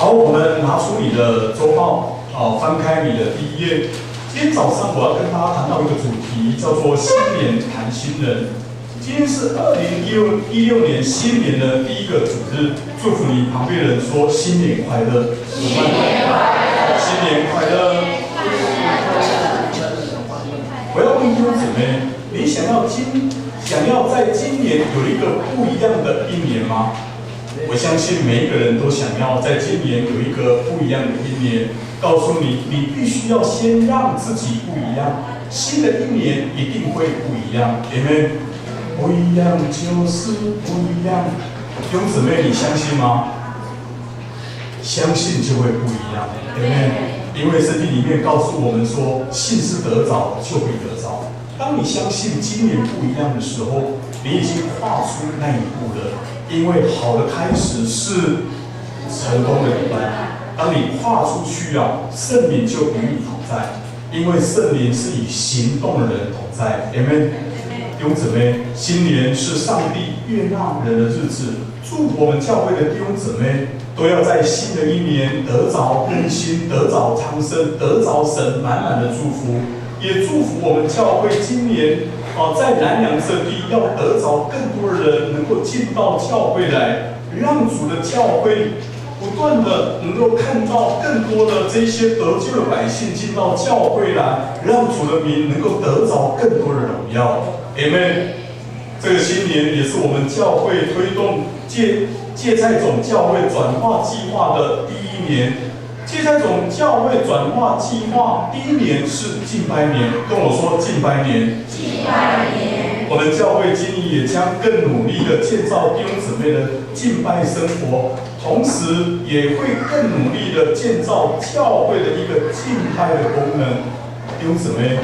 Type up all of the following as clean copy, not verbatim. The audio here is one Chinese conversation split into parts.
好，我们拿出你的周报，翻开你的第一页。今天早上我要跟大家谈到一个主题，叫做新年谈新人。今天是2016年新年的第一个主日，祝福你旁边人说新年快乐，新年快乐，新年快乐。我要问弟兄姊妹，你想要在今年有一个不一样的一年吗？我相信每一个人都想要在今年有一个不一样的一年。告诉你，你必须要先让自己不一样，新的一年一定会不一样。Amen。不一样就是不一样。弟兄姊妹，你相信吗？相信就会不一样。Amen。因为圣经里面告诉我们说，信是得着就会得着。当你相信今年不一样的时候，你已经跨出那一步了。因为好的开始是成功的一半。当你跨出去圣灵就与你同在，因为圣灵是与行动的人同在。Amen。弟兄姊妹，新年是上帝悦纳人的日子，祝福我们教会的弟兄姊妹都要在新的一年得着更新，得着昌盛，得着神满满的祝福。也祝福我们教会今年在南洋这地要得着更多的人能够进到教会来，让主的教会不断的能够看到更多的这些得救的百姓进到教会来，让主的名能够得着更多的荣耀。Amen。这个新年也是我们教会推动芥菜种教会转化计划的第一年。芥菜种教会转化计划第一年是敬拜年，跟我说敬拜年。敬拜年。我们教会今年也将更努力的建造弟兄姊妹的敬拜生活，同时也会更努力的建造教会的一个敬拜的功能。弟兄姊妹，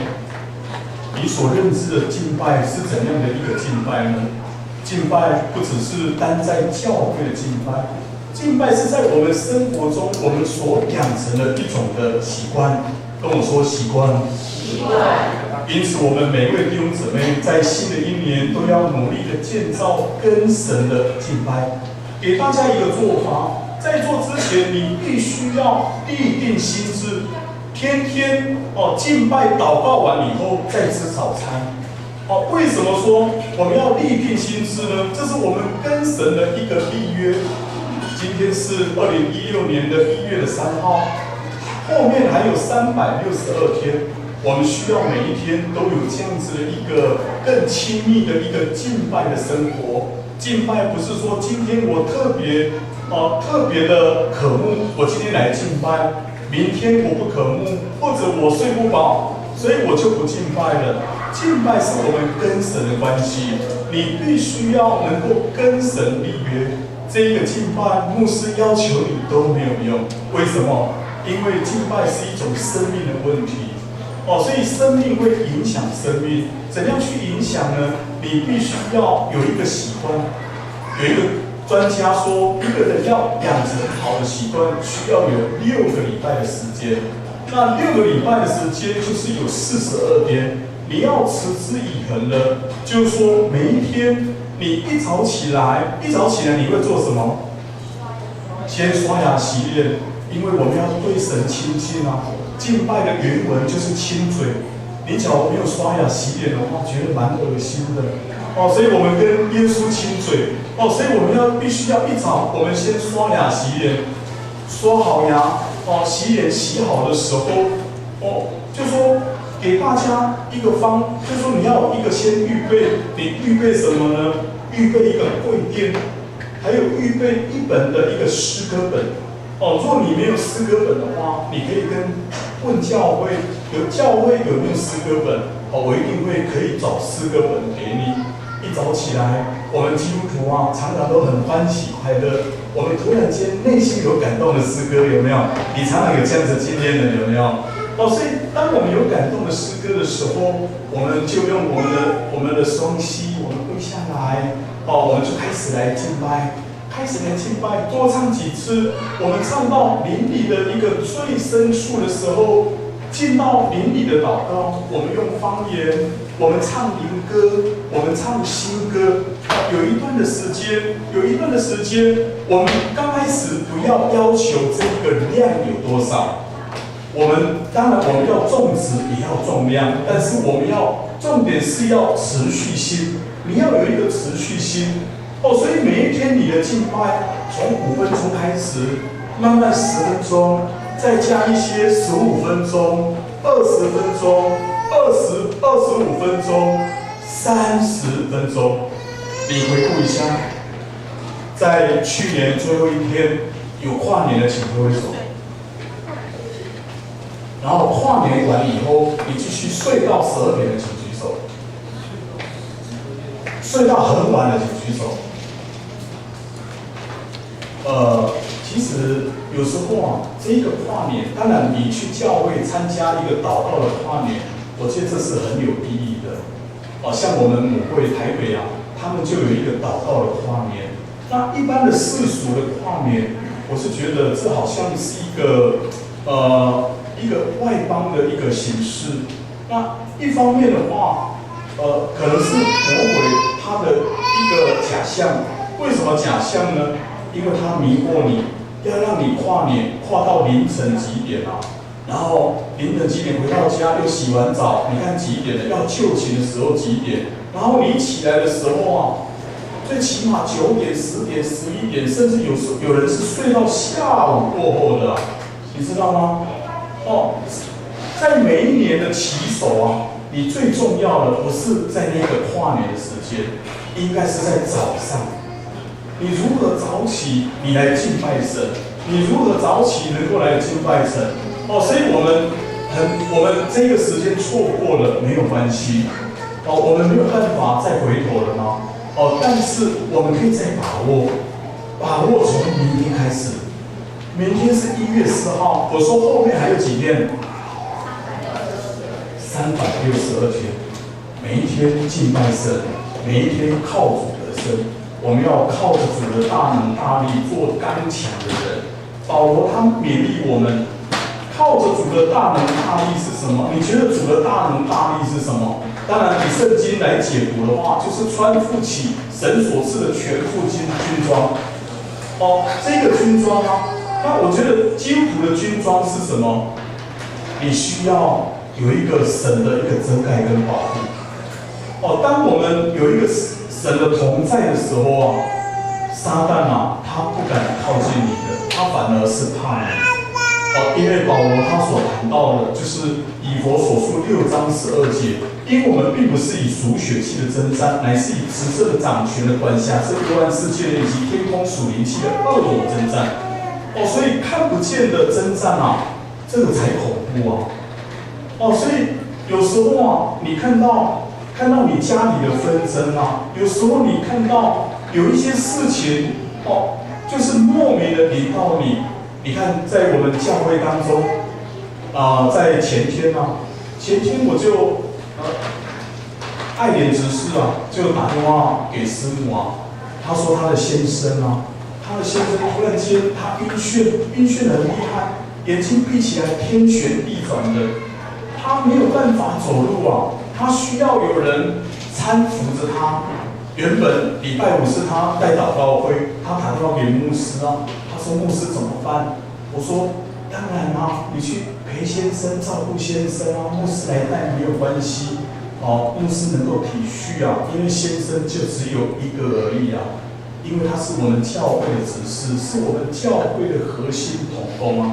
你所认知的敬拜是怎样的一个敬拜呢？敬拜不只是单在教会的敬拜，敬拜是在我们生活中我们所养成的一种的习惯。跟我说习惯。习惯。因此，我们每位弟兄姊妹在新的一年都要努力的建造跟神的敬拜。给大家一个做法，在做之前，你必须要立定心志，天天敬拜祷告完以后再吃早餐。为什么说我们要立定心志呢？这是我们跟神的一个立约。今天是2016年的1月3号，后面还有362天，我们需要每一天都有这样子的一个更亲密的一个敬拜的生活。敬拜不是说今天我特别的渴慕，我今天来敬拜，明天我不渴慕，或者我睡不饱，所以我就不敬拜了。敬拜是我们跟神的关系，你必须要能够跟神立约。这一个敬拜，牧师要求你都没有用。为什么？因为敬拜是一种生命的问题。所以生命会影响生命，怎样去影响呢？你必须要有一个习惯。有一个专家说，一个人要养成好的习惯，需要有6个礼拜的时间。那6个礼拜的时间就是有42天，你要持之以恒的，就是说每一天你一早起来你会做什么？先刷牙洗脸，因为我们要对神亲近啊。敬拜的原文就是亲嘴，你假如没有刷牙洗脸的话，觉得蛮恶心的所以我们跟耶稣亲嘴所以我们必须要一早，我们先刷牙洗脸，刷好牙洗脸洗好的时候就说给大家一个就说你要有一个先预备，你预备什么呢？预备一个跪垫，还有预备一本的一个诗歌本若你没有诗歌本的话，你可以问教会，教会有没有诗歌本我一定会可以找诗歌本给你。一早起来，我们基督徒常常都很欢喜快乐，我们突然间内心有感动的诗歌，有没有？你常常有这样子经验的，有没有？所以当我们有感动的诗歌的时候，我们就用我们的双膝，我们跪下来我们就开始来敬拜。多唱几次，我们唱到灵里的一个最深处的时候，进到灵里的祷告，我们用方言，我们唱灵歌，我们唱新歌，有一段的时间，我们刚开始不要要求这个量有多少。当然我们要重质也要重量，但是我们重点是要持续性，你要有一个持续性哦。所以每一天你的敬拜从5分钟开始，慢慢10分钟，再加一些15分钟、20分钟、25分钟、30分钟。你回顾一下，在去年最后一天有跨年的，请各位手。然后跨年完以后，你继续睡到12点的，请举手；睡到很晚的，请举手。其实有时候这个跨年，当然你去教会参加一个祷告的跨年，我觉得这是很有意义的。像我们母会台北他们就有一个祷告的跨年。那一般的世俗的跨年，我是觉得这好像是一个外邦的一个形式。那一方面的话，可能是魔鬼他的一个假象。为什么假象呢？因为他迷惑你，要让你跨年跨到凌晨几点然后凌晨几点回到家又洗完澡，你看几点了？要就寝的时候几点？然后你起来的时候最起码9点、10点、11点，甚至有人是睡到下午过后的你知道吗？在每一年的起手你最重要的不是在那个跨年的时间，应该是在早上。你如何早起，你来敬拜神？你如何早起能够来敬拜神？所以我们这个时间错过了没有关系，我们没有办法再回头了吗？但是我们可以再把握从明天开始。明天是1月4号，我说后面还有几天？362天，每一天敬拜神，每一天靠主得胜。我们要靠着主的大能大力做刚强的人。保罗他勉励我们，靠着主的大能大力是什么？你觉得主的大能大力是什么？当然，以圣经来解读的话，就是穿附起神所赐的全副军装。这个军装那我觉得基督徒的军装是什么？你需要有一个神的一个遮盖跟保护。当我们有一个神的同在的时候撒旦他不敢靠近你的，他反而是怕你。因为保罗他所谈到的，就是以弗所书6章12节，因为我们并不是以属血气的征战，乃是以执政的掌权的管辖这幽暗世界以及天空属灵气的恶魔征战。所以看不见的征战这个才恐怖所以有时候你看到你家里的纷争有时候你看到有一些事情就是莫名的临到你。你看，在我们教会当中在前天我就爱莲执事就打电话给师母他说他的先生突然间他晕眩很厉害，眼睛闭起来天旋地转的，他没有办法走路他需要有人搀扶着他。原本礼拜5是他带祷告会，他打电话给牧师他说牧师怎么办？我说当然你去陪先生照顾先生牧师来带没有关系牧师能够体恤因为先生就只有一个而已因为他是我们教会的执事，是我们教会的核心同工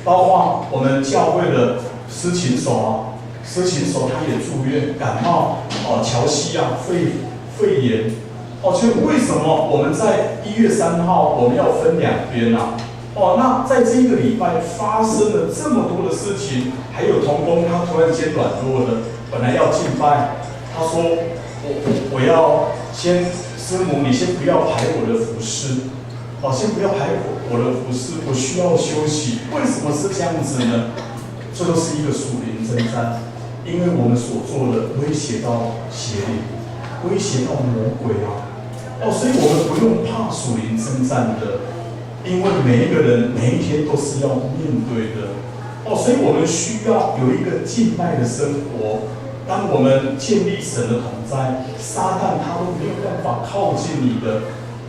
包括我们教会的司琴手他也住院感冒乔西肺炎所以为什么我们在1月3号我们要分2边那在这一个礼拜发生了这么多的事情，还有同工他突然间软弱了，本来要敬拜，他说我要先师母，你先不要排我的服事，先不要排我的服事，我需要休息。为什么是这样子呢？这都是一个属灵征战，因为我们所做的威胁到邪灵，威胁到魔鬼所以我们不用怕属灵征战的。因为每一个人每一天都是要面对的所以我们需要有一个敬拜的生活当我们建立神的同在，撒旦他都没有办法靠近你的。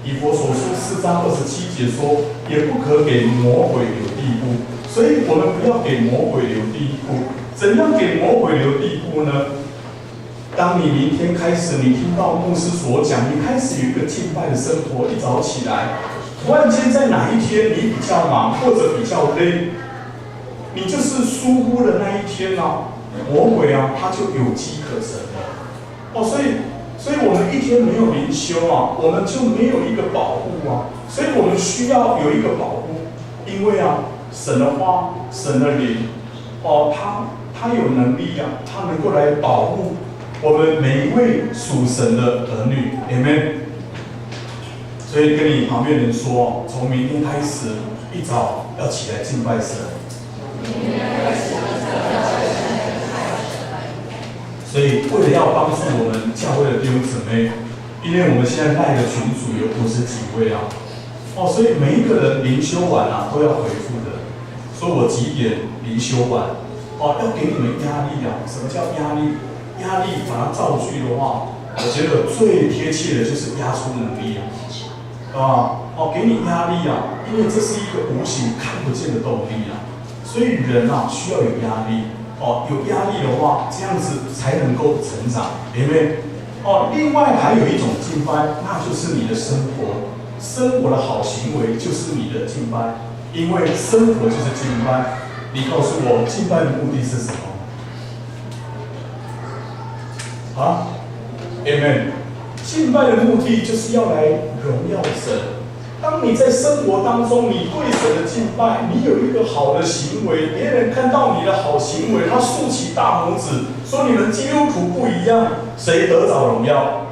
以弗所书4章27节说，也不可给魔鬼留地步。所以我们不要给魔鬼留地步。怎样给魔鬼留地步呢？当你明天开始，你听到牧师所讲，你开始有一个敬拜的生活，一早起来，突然间在哪一天你比较忙或者比较累，你就是疏忽了那一天啊，魔鬼啊，他就有机可乘了。所以我们一天没有灵修啊，我们就没有一个保护啊，所以我们需要有一个保护，因为啊，神的话，神的灵，他有能力啊，他能够来保护我们每一位属神的儿女 ，Amen。所以跟你旁边人说，从明天开始，一早要起来敬拜神。所以，为了要帮助我们教会的弟兄姊妹，因为我们现在带的群组有50几位啊，所以每一个人灵修完啊都要回复的，说我几点灵修完，要给你们压力啊。什么叫压力？压力把它造句的话，我觉得最贴切的就是压出能力啊，给你压力啊，因为这是一个无形看不见的动力啊，所以人啊需要有压力。有压力的话，这样子才能够成长，因为另外还有一种敬拜，那就是你的生活，生活的好行为就是你的敬拜，因为生活就是敬拜。你告诉我，敬拜的目的是什么？啊 ，Amen。敬拜的目的就是要来荣耀神。当你在生活当中，你对神的敬拜，你有一个好的行为，别人看到你的好行为，他竖起大拇指，说你们基督徒不一样，谁得着荣耀？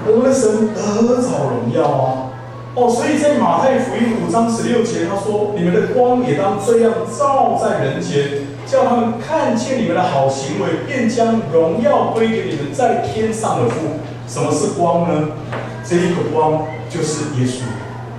我们的神得着荣耀啊！所以在马太福音5章16节，他说：“你们的光也当这样照在人前，叫他们看见你们的好行为，便将荣耀归给你们在天上的父。”什么是光呢？这一个光就是耶稣，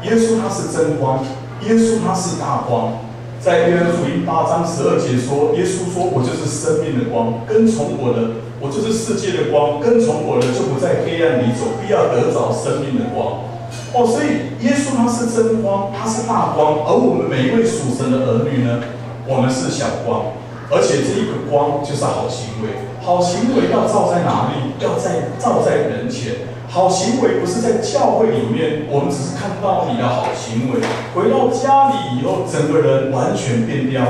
耶稣他是真光，耶稣他是大光。在约翰福音8章12节说，耶稣说：“我就是生命的光，跟从我的，我就是世界的光，跟从我的就不在黑暗里走，必要得着生命的光。”所以耶稣他是真光，他是大光，而我们每一位属神的儿女呢，我们是小光，而且这一个光就是好行为。好行为要照在哪里？要照在人前。好行为不是在教会里面，我们只是看到你的好行为，回到家里以后，整个人完全变掉。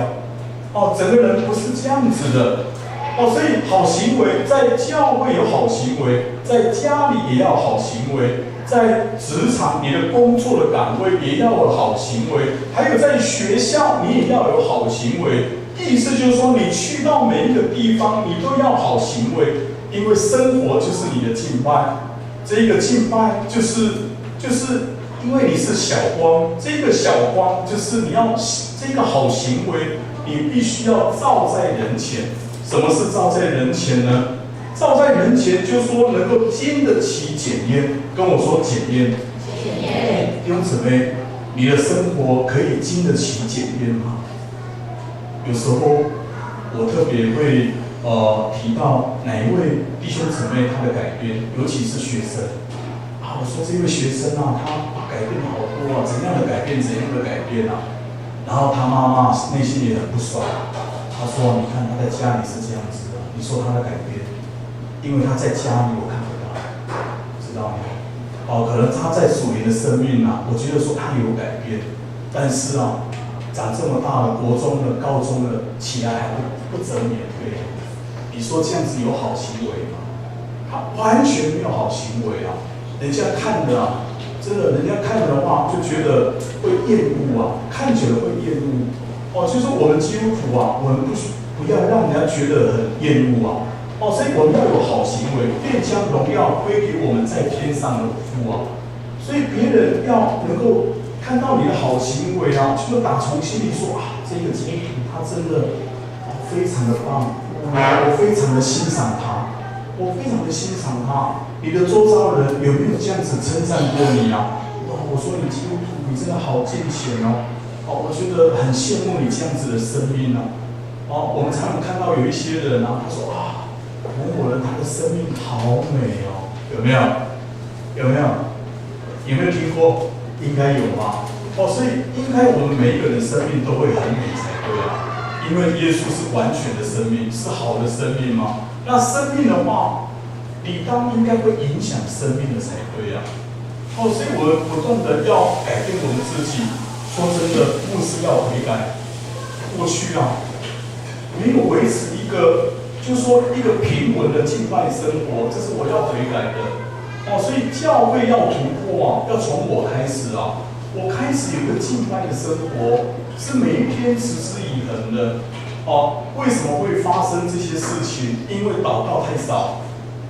整个人不是这样子的。所以好行为在教会有好行为，在家里也要好行为，在职场你的工作的岗位也要有好行为，还有在学校你也要有好行为。意思就是说，你去到每一个地方，你都要好行为，因为生活就是你的敬拜。这个敬拜就是因为你是小光，这个小光就是你要这个好行为，你必须要照在人前。什么是照在人前呢？照在人前，就是说能够经得起检验。跟我说检验。检验。弟兄姊妹，你的生活可以经得起检验吗？有时候我特别会提到哪一位弟兄姊妹他的改变，尤其是学生我说这位学生他改变好多怎样的改变，怎样的改变然后他妈妈内心也很不爽，他说：“你看他在家里是这样子的，你说他的改变，因为他在家里我看不到，知道吗？可能他在属灵的生命我觉得说他有改变，但是长这么大了，国中了、高中了，起来还不择免费。你说这样子有好行为吗？他完全没有好行为人家看的真的，人家看的话就觉得会厌恶看久了会厌恶就是说我们基督徒我们不要让人家觉得很厌恶所以我们要有好行为，便将荣耀归给我们在天上的父所以别人要能够看到你的好行为就打从心里说这个基督徒他真的非常的棒，我非常的欣赏他，我非常的欣赏他。你的周遭人有没有这样子称赞过你我说你基督徒，你真的好健全我觉得很羡慕你这样子的生命我们常常看到有一些人他说某某人他的生命好美哦，有没有？有没有？有没有听过？应该有吧。所以应该我们每一个人的生命都会很美才对啊，因为耶稣是完全的生命，是好的生命吗？那生命的话，理当应该会影响生命的才对啊。所以我们不断的要改变我们自己。说真的，牧师要悔改。过去啊，没有维持一个，就是说一个平稳的敬拜生活，这是我要悔改的。所以教会要突破啊，要从我开始啊。我开始有个敬拜的生活，是每一天持之以恒的。为什么会发生这些事情？因为祷告太少，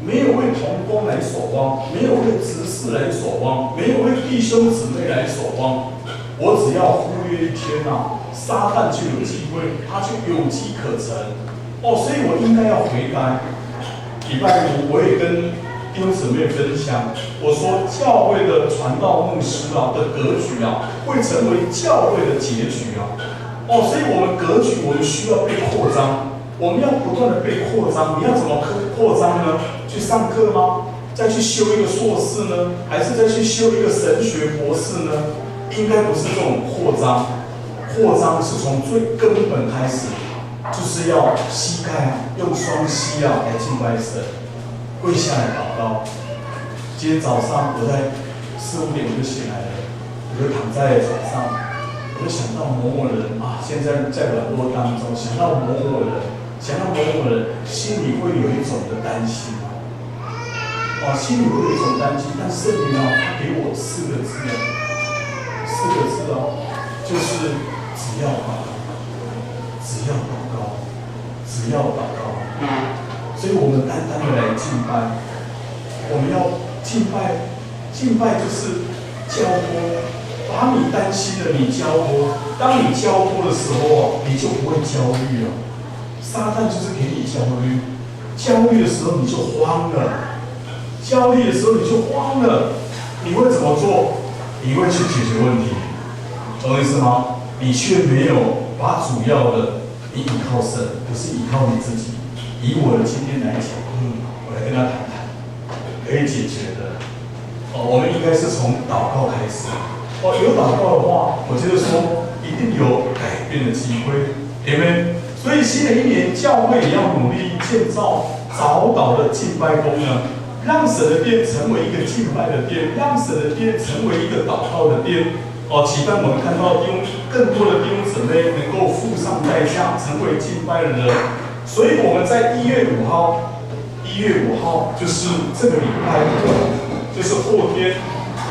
没有为同工来守望，没有为执事来守望，没有为弟兄姊妹来守望。我只要忽略一天啊，撒旦就有机会，他就有机可乘。所以我应该要悔改。礼拜五我也跟弟兄姊妹分享，我说教会的传道牧师啊的格局啊，会成为教会的结局啊。所以我们格局，我们需要被扩张，我们要不断的被扩张。你要怎么扩张呢？去上课吗？再去修一个硕士呢？还是再去修一个神学博士呢？应该不是这种扩张，扩张是从最根本开始，就是要膝盖用双膝来敬拜神，跪下来祷告。今天早上我在4、5点我就醒来了，我就躺在床上，我就想到某某人啊，现在在软弱当中，想到某某人，心里会有一种的担心心里会有一种担心，但圣灵他给我4个字就是只要祷告，只要祷告，只要祷告。所以我们单单的来敬拜，我们要敬拜，敬拜就是交托，把你担心的你交托。当你交托的时候，你就不会焦虑了。撒旦就是给你焦虑，焦虑的时候你就慌了，焦虑的时候你就慌了。你会怎么做？你会去解决问题，懂我意思吗？你却没有把主要的，你依靠神，不是依靠你自己。以我的今天来讲，我来跟他谈谈，可以解决的。我们应该是从祷告开始。有祷告的话，我觉得说一定有改变的机会，对不对？所以新的一年，教会也要努力建造早祷的敬拜功能。让神的殿成为一个敬拜的殿，让神的殿成为一个祷告的殿。期盼我们看到更多的弟兄姊妹能够付上代价，成为敬拜的人。所以我们在1月5号就是这个礼拜，就是后天。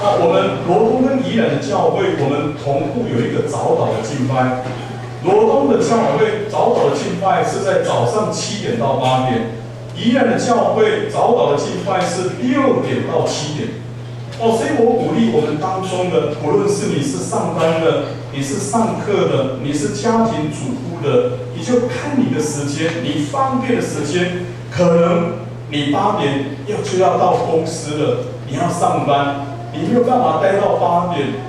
我们罗东跟宜兰的教会，我们同步有一个早祷的敬拜。罗东的教会早祷的敬拜是在早上7点到8点。宜兰的教会早祷的敬拜是6点到7点。所以我鼓励我们当中的，不论是你是上班的，你是上课的，你是家庭主妇的，你就看你的时间，你方便的时间，可能你8点就要到公司了，你要上班，你没有办法待到8点，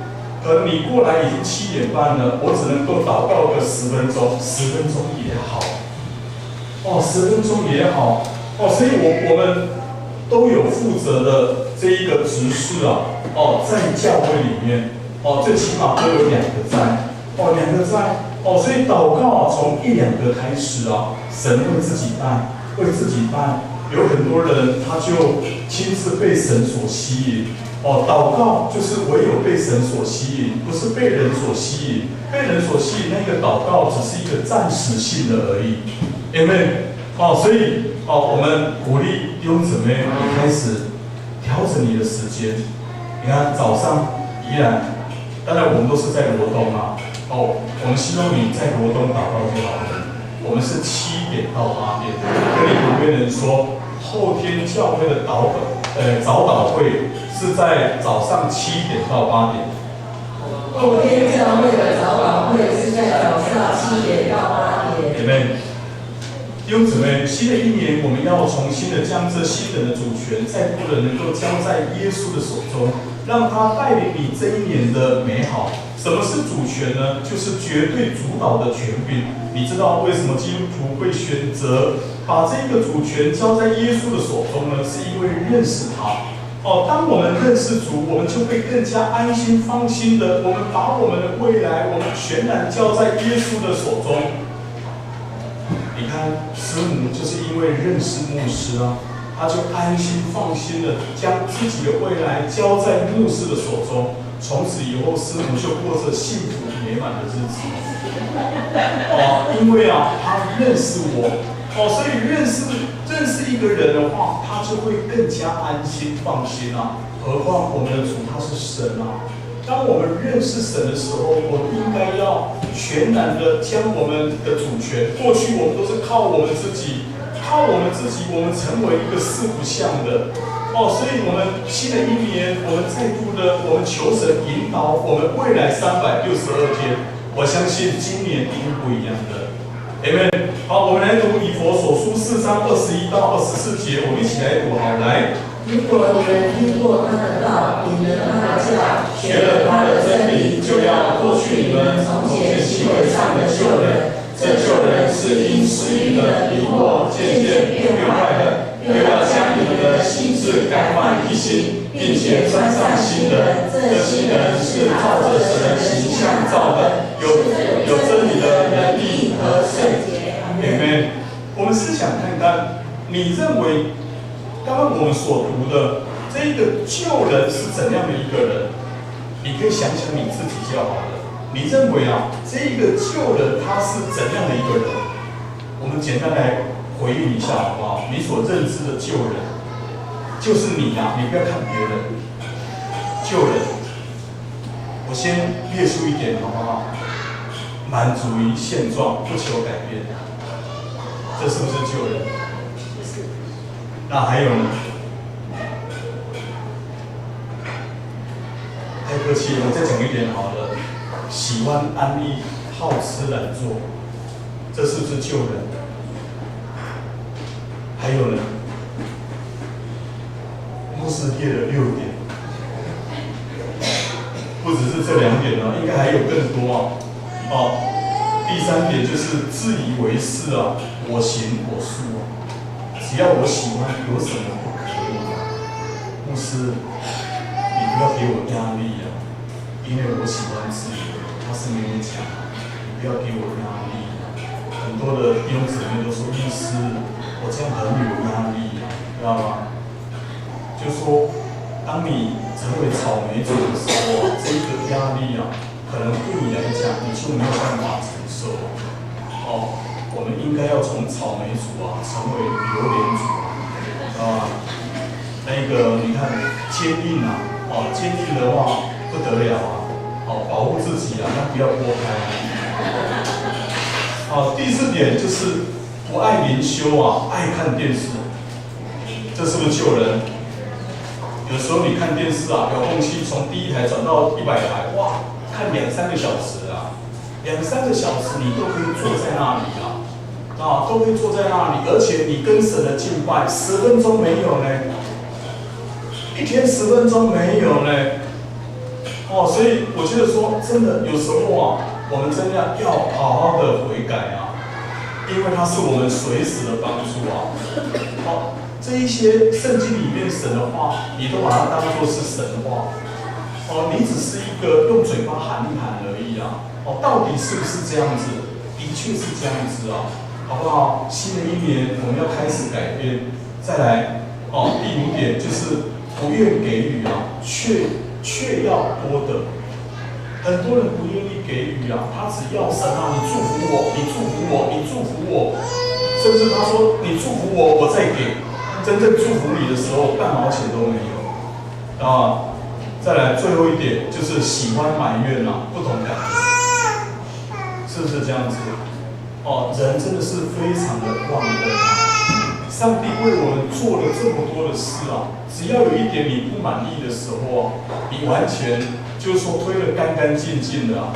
可能你过来已经7点半了，我只能够祷告个10分钟，10分钟也好，10分钟也好。所以我们都有负责的这一个执事在教会里面，最起码都有2个在，2个在，所以祷告从1、2个开始神会自己带，有很多人他就亲自被神所吸引，祷告就是唯有被神所吸引，不是被人所吸引，被人所吸引那个祷告只是一个暂时性的而已，因为所以我们鼓励弟兄姊妹，你开始调整你的时间。你看早上宜兰，当然我们都是在罗东我们希望你在罗东祷告就好了。我们是7点到8点，跟你旁边人说，后天教会的早祷会是在早上7点到8点。后天教会的早祷会是在早上7点到8点。Amen。弟兄姊妹，新的一年我们要重新的将这新人的主权再度的能够交在耶稣的手中，让他带领你这一年的美好。什么是主权呢？就是绝对主导的权柄。你知道为什么基督徒会选择把这个主权交在耶稣的手中呢？是因为认识他。当我们认识主，我们就会更加安心放心的，我们把我们的未来，我们全然交在耶稣的手中。你看，师母就是因为认识牧师啊，他就安心放心的将自己的未来交在牧师的手中。从此以后，师母就过着幸福美满的日子。因为他认识我，所以认识一个人的话，他就会更加安心放心啊。何况我们的主他是神啊。当我们认识神的时候，我们应该要全然的将我们的主权。过去我们都是靠我们自己，我们成为一个四不像的。所以我们新的一年，我们再度的，我们求神引导我们未来362天。我相信今年一定不一样的。Amen。好，我们来读以弗所书4章21到24节，我们一起来读。好，来。如果你们听过他的道，领了他的教，学了他的真理，就要脱去你们从前行为上的旧人。这旧人是因私欲的迷惑渐渐变坏的，又要将你们的心智改换一新，并且穿上新人。这新人是照着神的形象造的，有真理的能力和圣洁。Amen。我们思想看看，你认为刚刚我们所读的这个旧人是怎样的一个人？你可以想想你自己就好了。你认为这个旧人他是怎样的一个人？我们简单来回应一下好不好？你所认知的旧人，就是你你不要看别人。旧人，我先列出一点好不好？满足于现状，不求改变，这是不是旧人？那还有呢？太客气了，我再讲一点好了。喜欢安逸，好吃懒做，这是不是旧人？还有呢？牧师列了6点，不只是这2点应该还有更多第3点就是自以为是我行我素只要我喜欢，有什么不可以？牧师，你不要给我压力因为我喜欢自由。他是没有讲，你不要给我压力。很多的弟兄姊妹都说，牧师，我这样很有压力知道吗？就说，当你成为草莓族的时候这个压力可能对你来讲，你就没有办法承受。我们应该要从草莓族成为榴莲族那个你看坚硬坚硬的话不得了保护自己但不要拨开。第4点就是不爱灵修爱看电视，这是不是旧人？有时候你看电视遥控器从第1台转到100台，哇，看2-3个小时2-3个小时你都可以坐在那里都可以坐在那里，而且你跟神的敬拜10分钟没有呢，一天10分钟没有呢。所以我觉得说，真的有时候我们真的要好好的悔改因为它是我们随时的帮助这一些圣经里面神的话，你都把它当作是神话你只是一个用嘴巴喊一喊而已到底是不是这样子？的确是这样子好不好？新的一年我们要开始改变。再来第5点就是不愿给予却要多的。很多人不愿意给予他只要神你祝福我，你祝福我，你祝福我，甚至他说你祝福我，我再给。真正祝福你的时候，半毛钱都没有再来最后一点就是喜欢埋怨不懂感恩，是不是这样子？人真的是非常的忘恩上帝为我们做了这么多的事只要有一点你不满意的时候你完全就是说推得干干净净的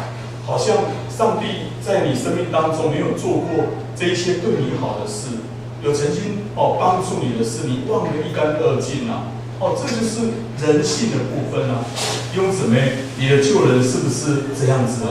好像上帝在你生命当中没有做过这一些对你好的事，有曾经帮助你的事，你忘得一干二净这就是人性的部分弟兄姊妹，你的旧人是不是这样子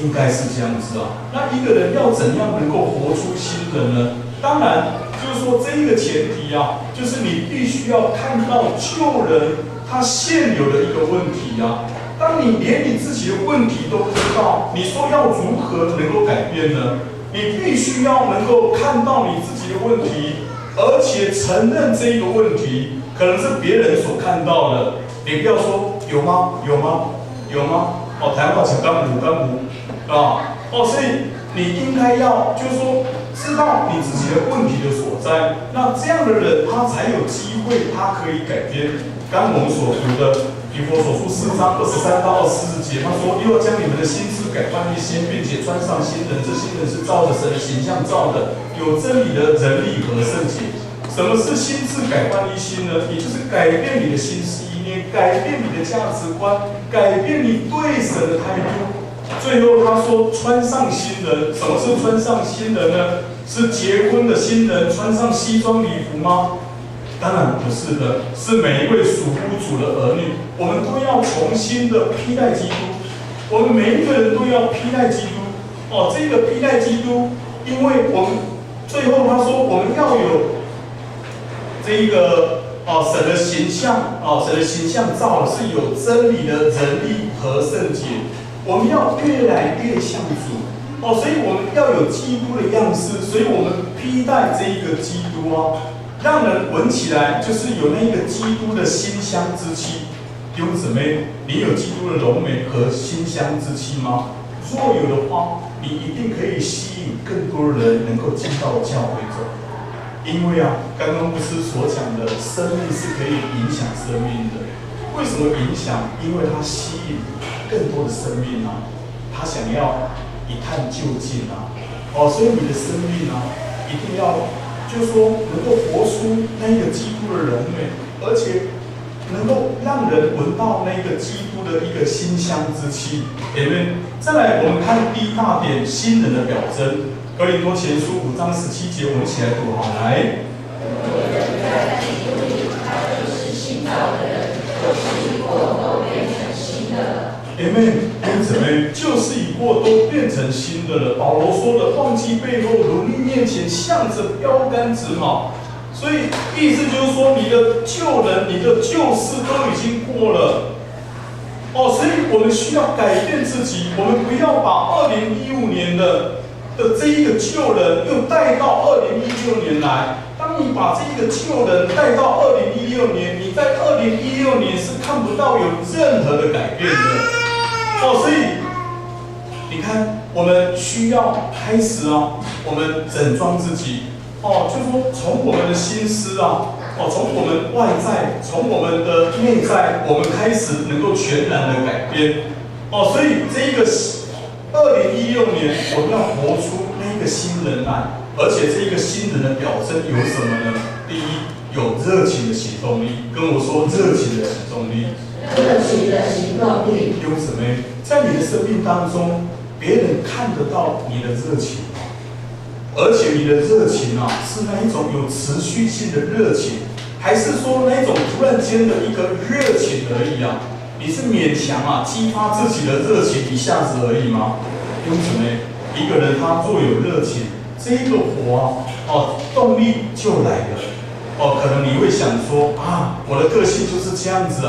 应该是这样子啊。那一个人要怎样能够活出新人呢？当然，就是说这一个前提啊，就是你必须要看到旧人他现有的一个问题啊。当你连你自己的问题都不知道，你说要如何能够改变呢？你必须要能够看到你自己的问题，而且承认这一个问题可能是别人所看到的。你不要说有吗？有吗？有吗？哦，谈话讲干部啊，哦，所以你应该要就是说知道你自己的问题的所在，那这样的人他才有机会，他可以改变。刚我们所读的以弗所书4章23到24节，他说：“又要将你们的心思改换一新，并且穿上新人。这新人是照着神的形象造的，有真理的仁义和圣洁。”什么是心智改换一新呢？也就是改变你的心思意念，改变你的价值观，改变你对神的态度。最后他说：“穿上新人。”什么是穿上新人呢？是结婚的新人穿上西装礼服吗？当然不是的，是每一位属乎主的儿女，我们都要重新的披戴基督。我们每一个人都要披戴基督。哦，这个披戴基督，因为我们最后他说我们要有这一个神的形象，神的形象造的是有真理的仁义和圣洁。我们要越来越像主。所以我们要有基督的样式，所以我们披戴这一个基督啊。让人闻起来就是有那个基督的馨香之气。弟兄姊妹，你有基督的荣美和馨香之气吗？若有的话，你一定可以吸引更多人能够进到教会中。因为啊，刚刚牧师所讲的，生命是可以影响生命的。为什么影响？因为它吸引更多的生命啊，他想要一探究竟啊。所以你的生命啊，一定要。就是说，能够活出那个基督的荣美，而且能够让人闻到那个基督的一个馨香之气。再来，我们看第一大点，新人的表征。哥林多前书5章17节，我们一起来读好，来。在基督里，他就是新造的人，就是过都变成新的了。因此呢，就是已过都变成新的了。保罗说的，忘记背后，努力面前，向着标杆直跑。所以意思就是说，你的旧人、你的旧事都已经过了。所以我们需要改变自己，我们不要把2015年的这一个旧人又带到2016年来。当你把这个旧人带到2016年，你在2016年是看不到有任何的改变的。所以你看，我们需要开始我们整装自己就是说从我们的心思从我们外在，从我们的内在，我们开始能够全然的改变所以这个2016年，我们要活出那个新人来，而且这个新人的表征有什么呢？第一，有热情的行动力，跟我说热情的行动力。热情的行动力。弟兄姊妹，在你的生命当中，别人看得到你的热情吗？而且你的热情是那一种有持续性的热情，还是说那种突然间的一个热情而已啊？你是勉强激发自己的热情一下子而已吗？弟兄姊妹，一个人他若有热情，这一个火动力就来了。可能你会想说我的个性就是这样子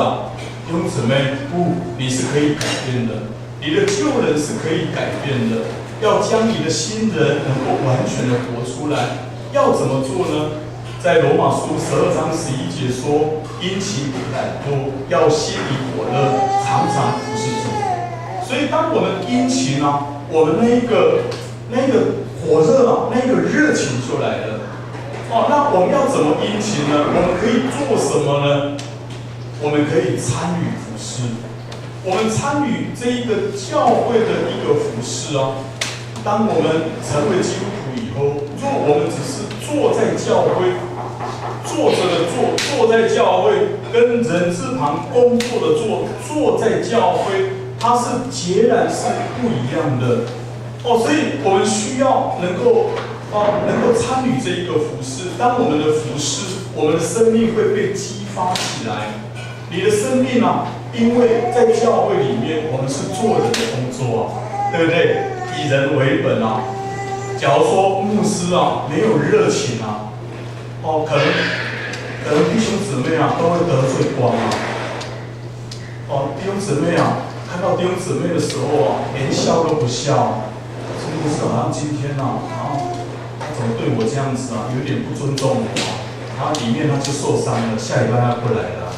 弟兄姊妹，不，你是可以改变的，你的旧人是可以改变的。要将你的新人能够完全的活出来，要怎么做呢？在罗马书12章11节说：“殷勤不懒惰，要心里火热，常常服侍主。”所以，当我们殷勤我们那个火热那个热情就来了。那我们要怎么殷勤呢？我们可以做什么呢？我们可以参与服侍，我们参与这一个教会的一个服侍当我们成为基督徒以后，若我们只是坐在教会，坐着的坐在教会，跟人字旁工作的坐在教会，它是截然是不一样的。所以我们需要能够参与这一个服事。当我们的服事，我们的生命会被激发起来。你的生命因为在教会里面，我们是做人的工作对不对？以人为本啊。假如说牧师啊没有热情啊，可能弟兄姊妹啊都会得罪光啊。弟兄姊妹啊，看到弟兄姊妹的时候啊，连笑都不笑。这牧师好像今天啊，他怎么对我这样子啊，有点不尊重我啊。然后里面他就受伤了，下礼拜他不来了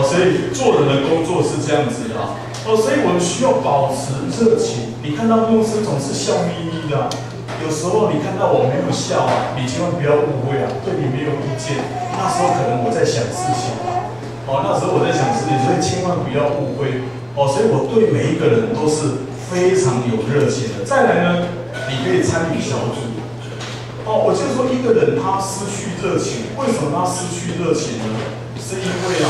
所以做人的工作是这样子的所以我们需要保持热情。你看到牧师总是笑眯眯的有时候你看到我没有笑你千万不要误会对你没有意见。那时候可能我在想事情那时候我在想事情，所以千万不要误会所以我对每一个人都是非常有热情的。再来呢，你可以参与小组。我就是说，一个人他失去热情，为什么他失去热情呢？是因为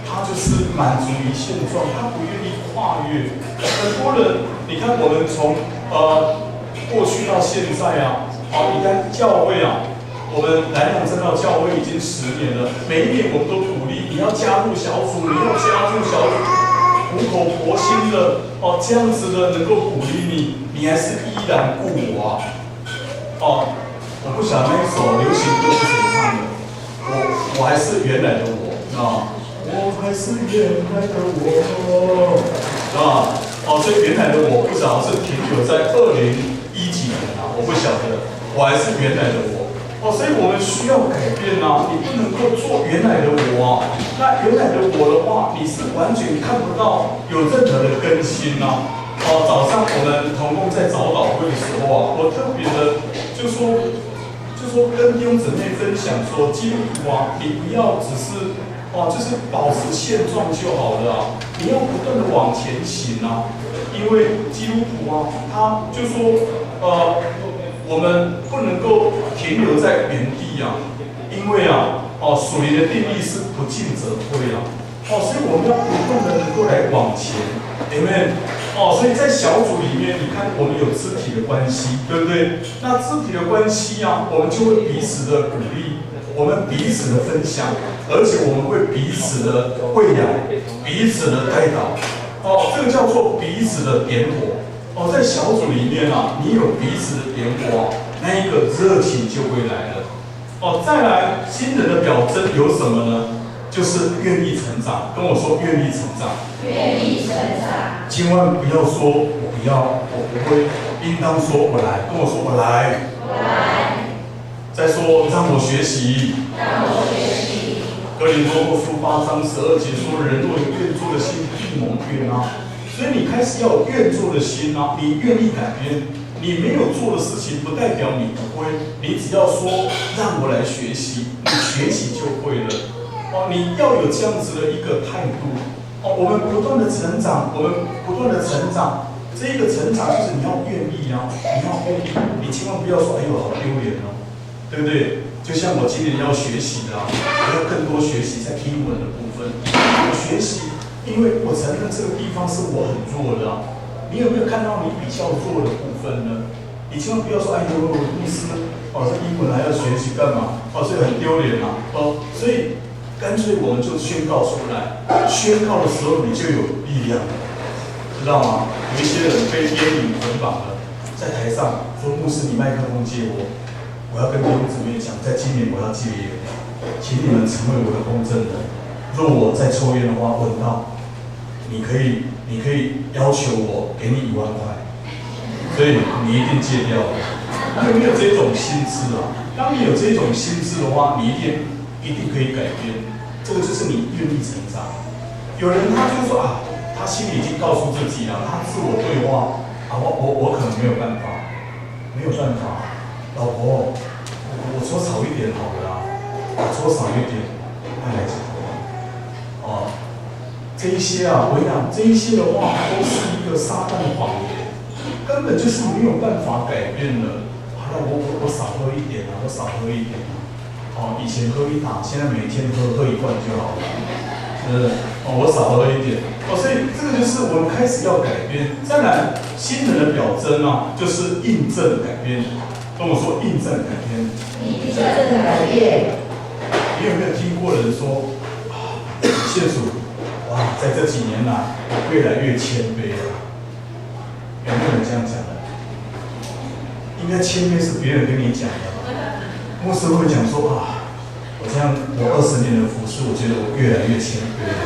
他就是满足于现状，他不愿意跨越。很多人，你看我们从过去到现在你看教会我们南港真道教会已经10年了，每一年我们都鼓励你要加入小组，你要加入小组，苦口婆心的这样子的能够鼓励你，你还是依然故我我不晓得那首流行歌是谁唱的，我还是原来的我我还是原来的我所以原来的我不晓得是停留在2010几年我不晓得，我还是原来的我所以我们需要改变你不能够做原来的我那原来的我的话，你是完全看不到有任何的更新早上我们同工在早祷会的时候我特别的就说跟弟兄姊妹分享说，基督徒你不要只是就是保持现状就好了你要不断的往前行因为基督徒他就说我们不能够停留在原地因为属灵的定义是不进则退所以我们要不断的能够来往前 ，Amen。所以在小组里面，你看我们有肢体的关系，对不对？那肢体的关系我们就会彼此的鼓励，我们彼此的分享，而且我们会彼此的喂养，彼此的带导。这个叫做彼此的点火。在小组里面你有彼此的点火那一个热情就会来了。再来，新人的表征有什么呢？就是愿意成长，跟我说愿意成长。愿意成长。千万不要说我不要，我不会，应当说我来，跟我说我来。我来。再说让我学习。让我学习。哥林多后书8章12节说，人若有愿做的心，必蒙悦所以你开始要有愿做的心你愿意改变。你没有做的事情，不代表你不会，你只要说让我来学习，你学习就会了。你要有这样子的一个态度我们不断的成长，我们不断的成长，这一个成长就是你要愿意你要愿意，你千万不要说哎呦好丢脸对不对？就像我今年要学习我要更多学习在英文的部分，我学习，因为我承认这个地方是我很弱的你有没有看到你比较弱的部分呢？你千万不要说哎呦牧师这英文还要学习干嘛所以很丢脸所以干脆我们就宣告出来，宣告的时候你就有力量，知道吗？有一些人被烟瘾捆绑了，在台上说牧师你麦克风借我要跟弟兄姊妹讲，在今年我要戒烟，请你们成为我的公证人。若我再抽烟的话，问到你可以要求我给你1万块，所以你一定戒掉了。你有没有这种心智当你有这种心智的话，你一定可以改变，这个就是你愿意成长。有人他就说他心里已经告诉自己了，他自我对话我可能没有办法，老婆，我搓少一点好了我搓少一点，爱来讲这一些我跟你讲，这一些的话都是一个撒旦的谎言，根本就是没有办法改变的。好了，我少喝一点我少喝一点以前喝1打，现在每天喝1罐就好了，是不是？我少喝一点所以这个就是我们开始要改变。再来，新人的表征就是印证改变。跟我说印证改变。印证改变。你有没有听过人说谢主，在这几年来我越来越谦卑了。有人这样讲的？应该谦卑是别人跟你讲的吧？牧师会讲说啊，我这样我20年的服侍，我觉得我越来越谦卑了。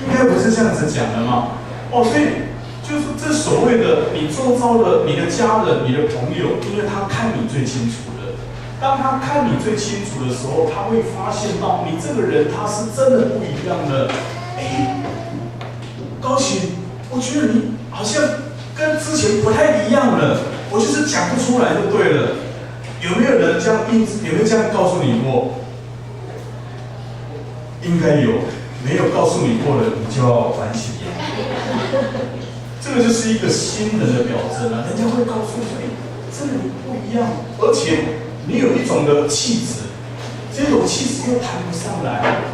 应该不是这样子讲的嘛？哦，所以就是这所谓的你周遭的你的家人、你的朋友，因为他看你最清楚的。当他看你最清楚的时候，他会发现到你这个人他是真的不一样的。哎，高琴，我觉得你好像跟之前不太一样了，我就是讲不出来就对了。有没有人这样有没有这样告诉你过？应该有，没有告诉你过的，你就要反省。这个就是一个新人的表征啊，人家会告诉你，真的你不一样，而且你有一种的气质，这种气质又谈不上来，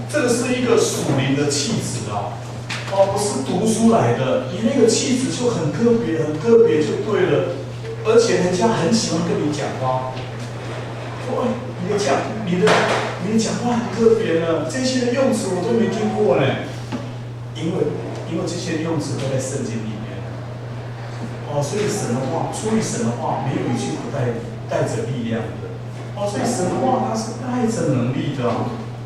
这个是一个属灵的气质啊，哦，不是读书来的，你那个气质就很特别，很特别就对了，而且人家很喜欢跟你讲话，说哎，你的讲话很特别呢，这些用词我都没听过呢，因为这些用词都在圣经里面，哦，所以神的话，出于神的话，没有一句不带着力量的，哦，所以神的话它是带着能力的，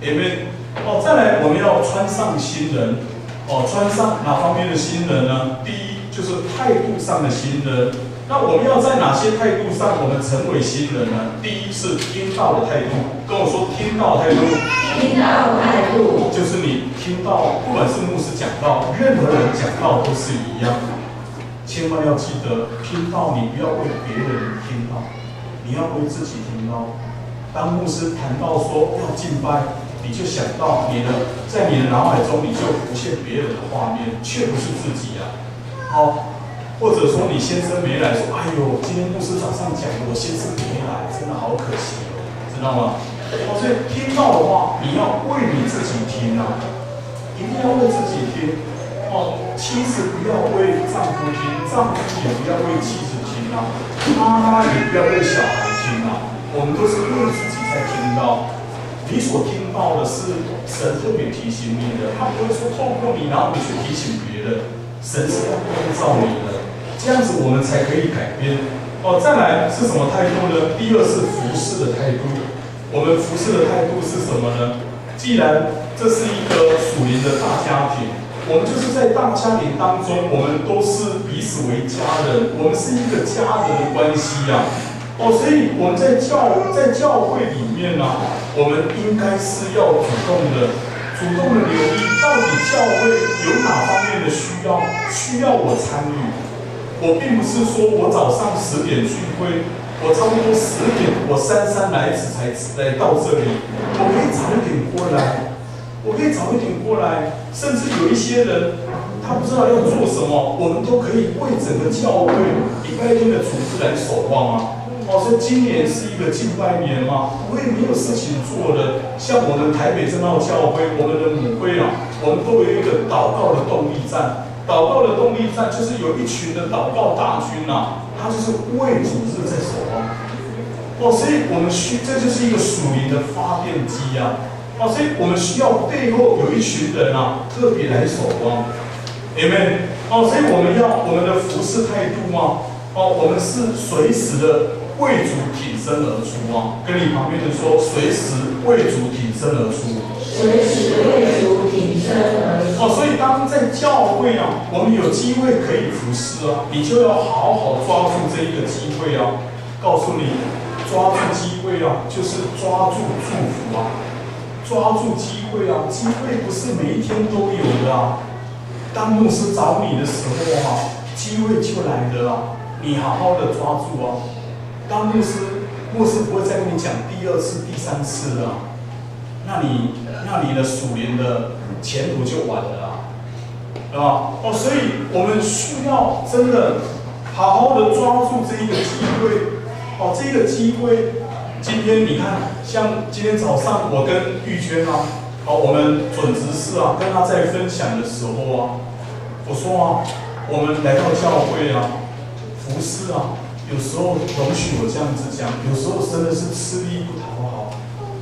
因为哦，再来我们要穿上新人，哦，穿上哪方面的新人呢？第一就是态度上的新人，那我们要在哪些态度上我们成为新人呢？第一是听道的态度，跟我说听道的态度。听道的态度就是你听到，不管是牧师讲道，任何人讲道都是一样。千万要记得，听道你不要为别人听到，你要为自己听到。当牧师谈到说要敬拜，你就想到在你的脑海中你就浮现别人的画面，却不是自己啊。好，或者说你先生没来，说哎呦，今天牧师早上讲我先生没来，真的好可惜哦，知道吗？哦，所以听到的话，你要为你自己听啊，一定要为自己听。哦，妻子不要为丈夫听，丈夫也不要为妻子听啊，妈妈也不要为小孩听啊。我们都是为自己在听到。你所听到的是神特别提醒你的，他不会说透过你，然后你去提醒别人。神是要光照你的，这样子我们才可以改变。哦，再来是什么态度呢？第二是服侍的态度。我们服侍的态度是什么呢？既然这是一个属灵的大家庭，我们就是在大家庭当中，我们都是彼此为家人，我们是一个家人的关系啊。哦，所以我们在教会里面呢，我们应该是要主动的留意，到底教会有哪方面的需要我参与。我并不是说我早上10点聚会。我差不多10点，我姗姗来迟才来到这里。我可以早一点过来，甚至有一些人，他不知道要做什么，我们都可以为整个教会礼拜天的组织来守望啊。哦，所以今年是一个敬拜年嘛，我也没有事情做的。像我们台北正道教会，我们的母会啊，我们都有一个祷告的动力站。祷告的动力站就是有一群的祷告大军啊，他就是为主日在守望。哦，所以我们这就是一个属灵的发电机啊。哦，所以我们需要背后有一群人啊，特别来守望。Amen。哦，所以我们的服事态度啊，哦，我们是随时的为主挺身而出啊。跟你旁边的说，随时为主挺身而出。随时为主挺身而出。哦，所以当在教会啊，我们有机会可以服侍啊，你就要好好抓住这一个机会啊。告诉你，抓住机会啊，就是抓住祝福啊，抓住机会啊，机会不是每一天都有的啊。当牧师找你的时候啊，机会就来了啊，你好好的抓住啊。当牧师不会再跟你讲第2次、第3次了啊。那你的属灵的前途就完了啊，对吧？哦，所以我们需要真的好好的抓住这一个机会。哦，这个机会，今天你看，像今天早上我跟玉娟啊，哦，我们准执事啊，跟他在分享的时候啊，我说啊，我们来到教会啊，服侍啊，有时候容许我这样子讲，有时候真的是吃力不讨好。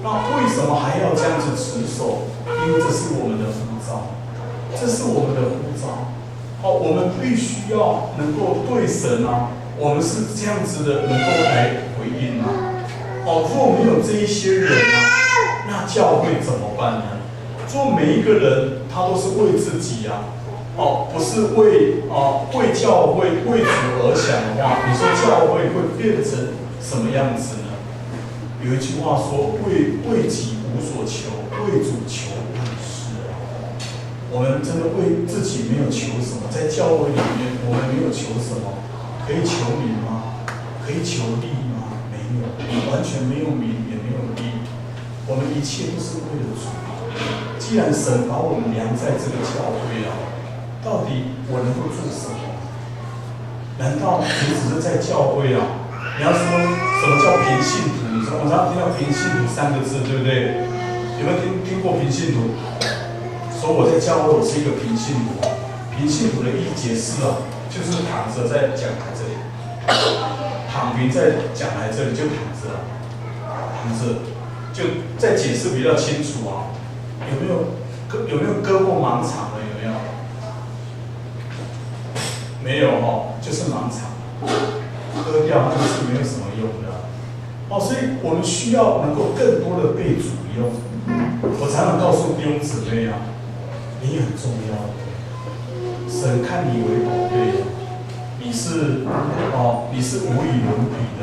那为什么还要这样子持守？因为这是我们的呼召，这是我们的呼召。哦，我们必须要能够对神啊，我们是这样子的，能够来回应啊。如果没有这一些人啊，那教会怎么办呢？做每一个人，他都是为自己啊，不是为教会、为主而想的话，你说教会会变成什么样子呢？有一句话说：为己无所求，为主求万事啊。我们真的为自己没有求什么，在教会里面，我们没有求什么，可以求名吗？可以求利吗？没有，完全没有名，也没有利。我们一切都是为了主。既然神把我们量在这个教会啊，到底我能够做什么？难道你只是在教会啊？你要说什么叫平信徒？我常常听到平信徒3个字，对不对？有没有听过平信徒？说我在教会，我是一个平信徒。平信徒的解释啊，就是躺着在讲台这里，躺平在讲台这里就躺着，躺着，就再解释比较清楚啊。有没有割过盲肠的？有没有？没有就是盲肠，割掉那是没有什么用的。所以我们需要能够更多的被主用。我常常告诉弟兄姊妹啊，你很重要的，神看你为宝贝，你是无与伦比的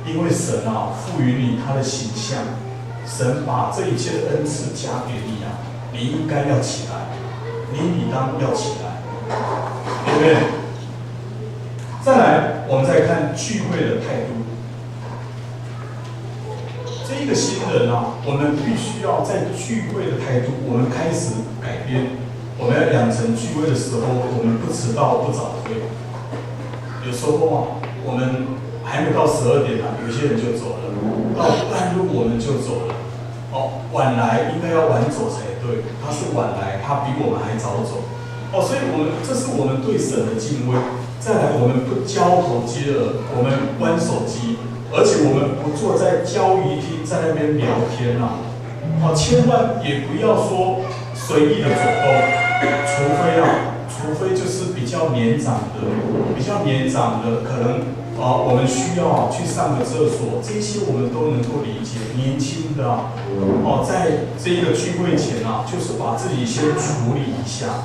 因为神啊赋予你他的形象，神把这一切的恩赐加给你啊，你应该要起来，你理当要起来，对不对？再来，我们再看聚会的态度。这一个新人啊，我们必须要在聚会的态度，我们开始改变。我们要养成聚会的时候，我们不迟到不早退。有时候啊，我们还没到12点啊，有些人就走了，到半路我们就走了。晚来应该要晚走才对，他是晚来，他比我们还早走。所以这是我们对神的敬畏。再来，我们不交头接耳，我们关手机，而且我们不坐在交谊厅在那边聊天啊。千万也不要说随意的走动，除非就是比较年长的，可能我们需要去上个厕所，这些我们都能够理解。年轻的在这一个聚会前啊，就是把自己先处理一下。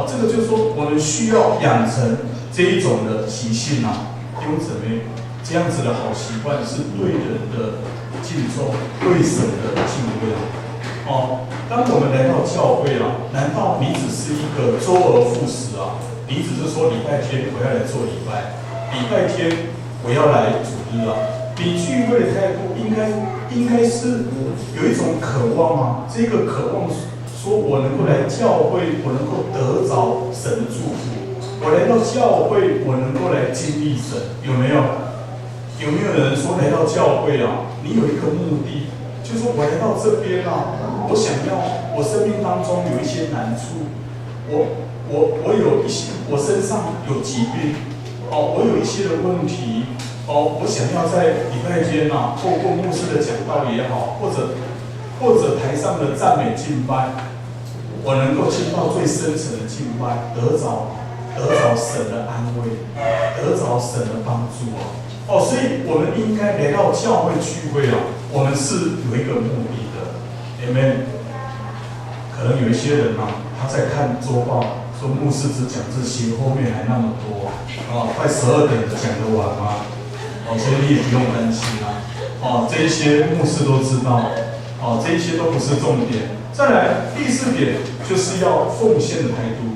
这个就是说，我们需要养成这一种的习性啊，弟兄姊妹，这样子的好习惯是对人的敬重，对神的敬畏。当我们来到教会啊，难道你只是一个周而复始啊？你只是说礼拜天我要来做礼拜，礼拜天我要来主日啊？你聚会的态度应该是有一种渴望啊，这个渴望说我能够来教会，我能够得着神的祝福。我来到教会，我能够来经历神，有没有？有没有人说来到教会啊？你有一个目的，就是说我来到这边啊，我想要我生命当中有一些难处，我有一些，我身上有疾病，我有一些的问题，我想要在礼拜天啊，透过牧师的讲道也好，或者台上的赞美敬拜，我能够进到最深层的敬拜，得着神的安慰，得着神的帮助所以我们应该来到教会聚会啊，我们是有一个目的的 ，Amen。可能有一些人啊，他在看周报，说牧师只讲这些，后面还那么多快12点了，讲得完吗？所以你也不用担心这一些牧师都知道，这一些都不是重点。再来第4点，就是要奉献的态度。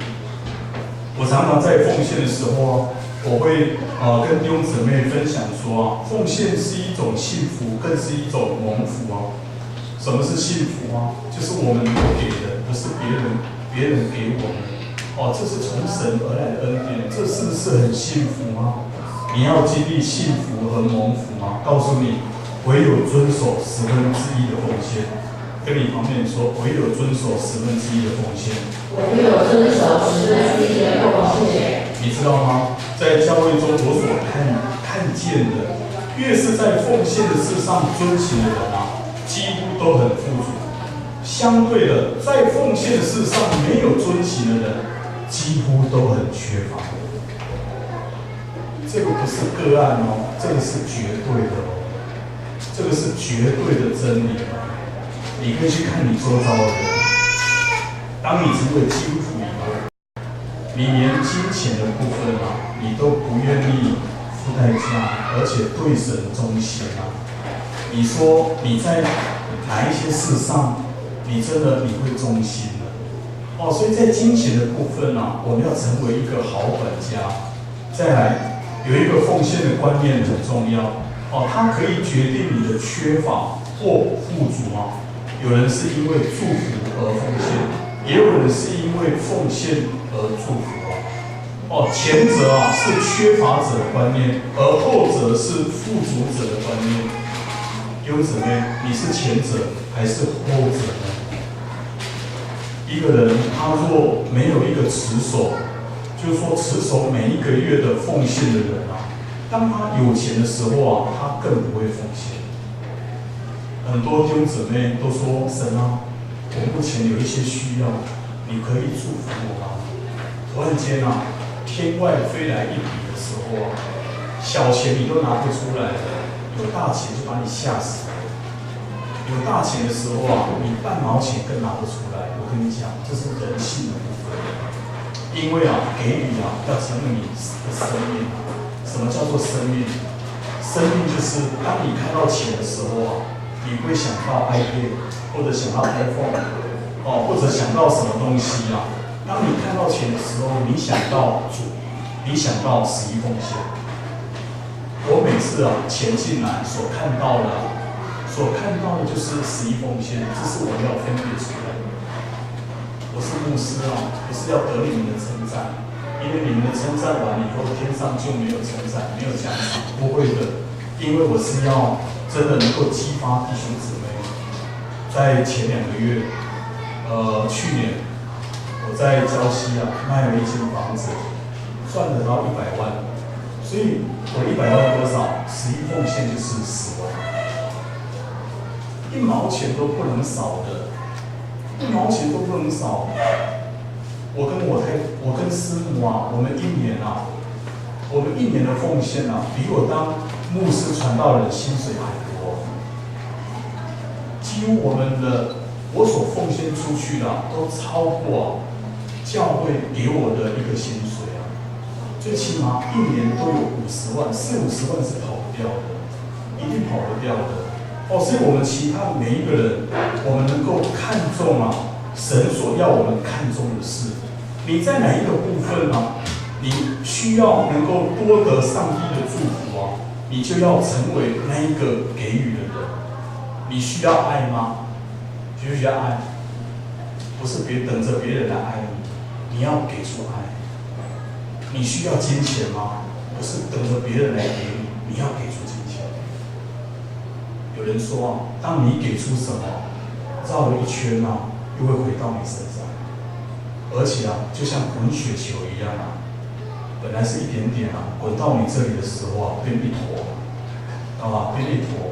我常常在奉献的时候我会跟弟兄姊妹分享说奉献是一种幸福，更是一种蒙福什么是幸福就是我们能够给人，不是别人给我们这是从神而来的恩典，这是不是很幸福吗？你要经历幸福和蒙福吗？告诉你，唯有遵守1/10的奉献。跟你旁边说，唯有遵守1/10的奉献。唯有遵守1/10的奉献。你知道吗？在教会中，我所看见的，越是在奉献的事上遵行的人几乎都很富足。相对的，在奉献的事上没有遵行的人，几乎都很缺乏。这个不是个案哦，这个是绝对的哦，这个是绝对的真理哦。你可以去看你周遭的人，当你成为基督徒以后，你连金钱的部分啊，你都不愿意付代价，而且对神忠心啊。你说你在哪一些事上，你真的你会忠心的哦？所以在金钱的部分啊，我们要成为一个好管家。再来，有一个奉献的观念很重要哦，它可以决定你的缺乏或富足啊。有人是因为祝福而奉献，也有人是因为奉献而祝福啊。哦，前者啊是缺乏者的观念，而后者是富足者的观念。弟兄姊妹，你是前者还是后者呢？一个人他若没有一个持守，就是说持守每一个月的奉献的人啊，当他有钱的时候啊，他更不会奉献。很多弟兄姊妹都说：“神啊，我目前有一些需要，你可以祝福我吗？”突然间啊，天外飞来一笔的时候啊，小钱你都拿不出来了，有大钱就把你吓死了。有大钱的时候啊，你半毛钱更拿不出来。我跟你讲，这是人性的部分。因为啊，给予啊，要成为你的生命。什么叫做生命？生命就是当你看到钱的时候啊，你会想到 iPad， 或者想到 iPhone， 哦，或者想到什么东西啊？当你看到钱的时候，你想到主，你想到11奉献。我每次啊钱进来所看到的就是11奉献，这是我们要分别出来的。我是牧师啊，不是要得你们的称赞，因为你们的称赞完以后，天上就没有称赞，没有奖赏，不会的。因为我是要真的能够激发弟兄姊妹。在前2个月，去年我在礁溪啊卖了一间房子，赚得到100万，所以我100万多少，11奉献就是10万，1毛钱都不能少的，1毛钱都不能少。我跟师母啊，我们一年的奉献啊，比我当牧师传道人薪水还多。几乎我所奉献出去的都超过教会给我的一个薪水啊，最起码1年都有50万，40-50万是跑不掉的，一定跑不掉的。哦，所以我们期盼每一个人，我们能够看重啊神所要我们看重的事。你在哪一个部分啊？你需要能够多得上帝的祝福啊，你就要成为那一个给予的人。你需要爱吗？需要爱，不是等着别人来爱你，你要给出爱。你需要金钱吗？不是等着别人来给你，你要给出金钱。有人说啊，当你给出什么，绕了一圈啊，又会回到你身上，而且啊，就像滚雪球一样啊，本来是一点点啊，滚到你这里的时候啊，变一坨，变一坨，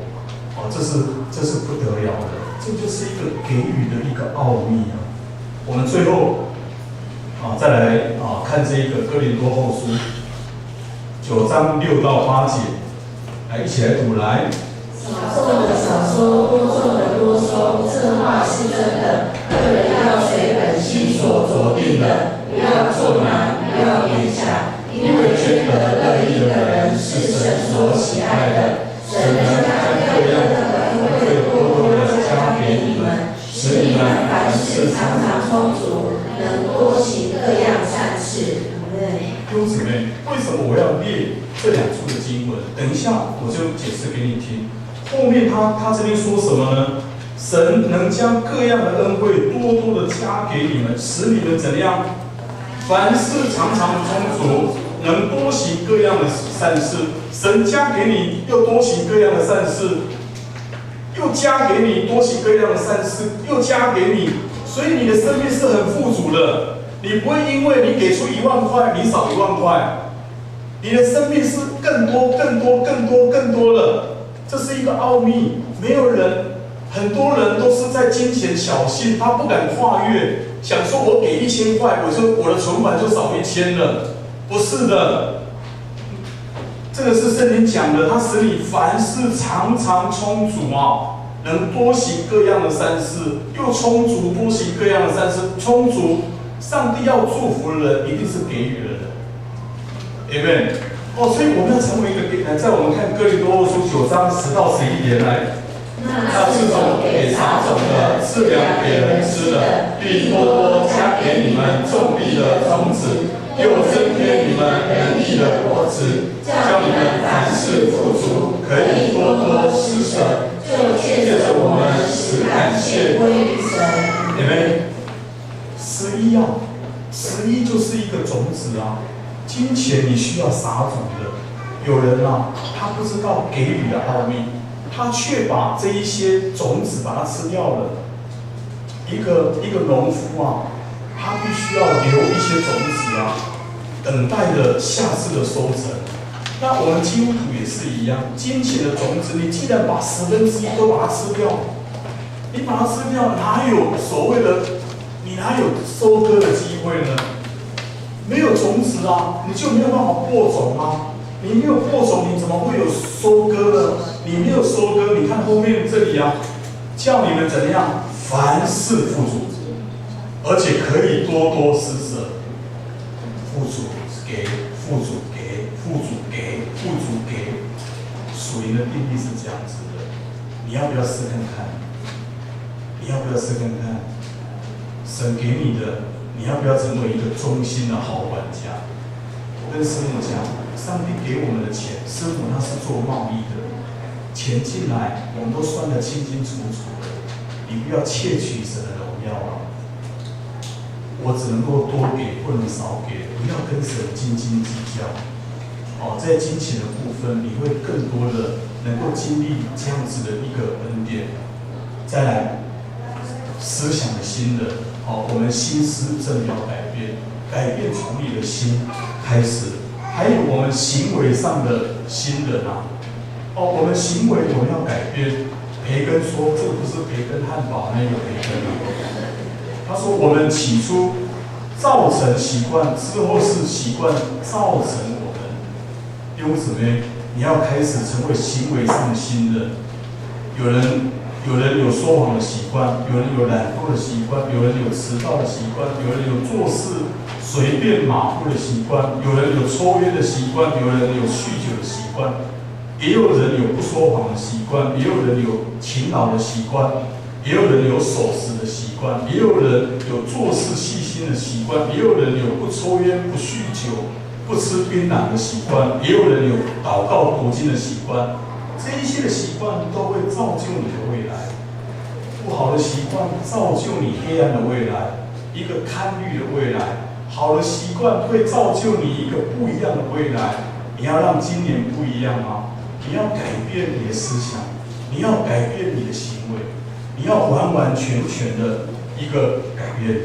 这是不得了的，这就是一个给予的一个奥秘啊。我们最后再来看这一个哥林多后书9章6到8节，来一起来读来。少种的少收，多种的多收，这话是真的。个人要随本心所酌定的，不要作难，不要勉强，因为捐得乐意的人是神所喜爱的。神能将各样的恩惠多多的加给你们，使你们凡事常常充足，能多行各样善事。弟兄姊妹，为什么我要列这2处的经文？等一下我就解释给你听。后面他这边说什么呢？神能将各样的恩惠多多的加给你们，使你们怎样？凡事常常充足，能多行各样的善事。神加给你，又多行各样的善事，又加给你多行各样的善事，又加给你，所以你的生命是很富足的。你不会因为你给出1万块，你少1万块，你的生命是更多、更多、更多、更多了。这是一个奥秘，没有人，很多人都是在金钱小心，他不敢跨越，想说我给1000块，我的存款就少1000了，不是的。这个是圣经讲的，它使你凡事常常充足啊，能多行各样的善事，又充足多行各样的善事，充足。上帝要祝福的人，一定是给予的人。Amen。所以我们要成为一个在我们看哥林多后书9章10到11节来。那是种给撒种的，赐粮给人吃的，并多多加给你们种地的种子，又增添你们能力的果子，叫你们凡事富足，可以多多施舍，就借着我们使感谢归于神。Amen。11就是一个种子啊，金钱你需要撒种的。有人啊，他不知道给予的奥秘。他却把这一些种子把它吃掉了。一个农夫啊，他必须要留一些种子啊，等待着下次的收成。那我们基督徒也是一样，金钱的种子，你既然把1/10都把它吃掉，你把它吃掉，哪有所谓的，你哪有收割的机会呢？没有种子啊，你就没有办法播种啊。你没有播种，你怎么会有收割呢？你没有收割，你看后面这里啊，叫你们怎样？凡事富足，而且可以多多施舍。富足给，富足给，富足给，富足给。属灵的定义是这样子的，你要不要试看看？你要不要试看看？神给你的，你要不要成为一个忠心的好管家？我跟师母讲，上帝给我们的钱，师母那是做贸易的，钱进来我们都算得清清楚楚的，你不要窃取神的荣耀啊！我只能够多给，不能少给，不要跟神斤斤计较。在金钱的部分，你会更多的能够经历这样子的一个恩典。再来，思想的新人，我们心思真的要改变，改变从你的心开始。还有我们行为上的新人啊，我们行为我们要改变。培根说，这不是培根汉堡那个培根啊。他说，我们起初造成习惯，之后是习惯造成我们。弟兄姊妹，你要开始成为行为上的新人。有人有说谎的习惯，有人有懒惰的习惯，有人有迟到的习惯，有人有做事随便马虎的习惯，有人有抽烟的习惯，有人有酗酒的习惯，也有人有不说谎的习惯，也有人有勤劳的习惯，也有人有守时的习惯，也有人有做事细心的习惯，也有人有不抽烟、不酗酒、不吃槟榔的习惯，也有人有祷告读经的习惯。这一些的习惯都会造就你的未来。不好的习惯造就你黑暗的未来，一个堪虑的未来。好的习惯会造就你一个不一样的未来。你要让今年不一样吗？你要改变你的思想，你要改变你的行为，你要完完全全的一个改变。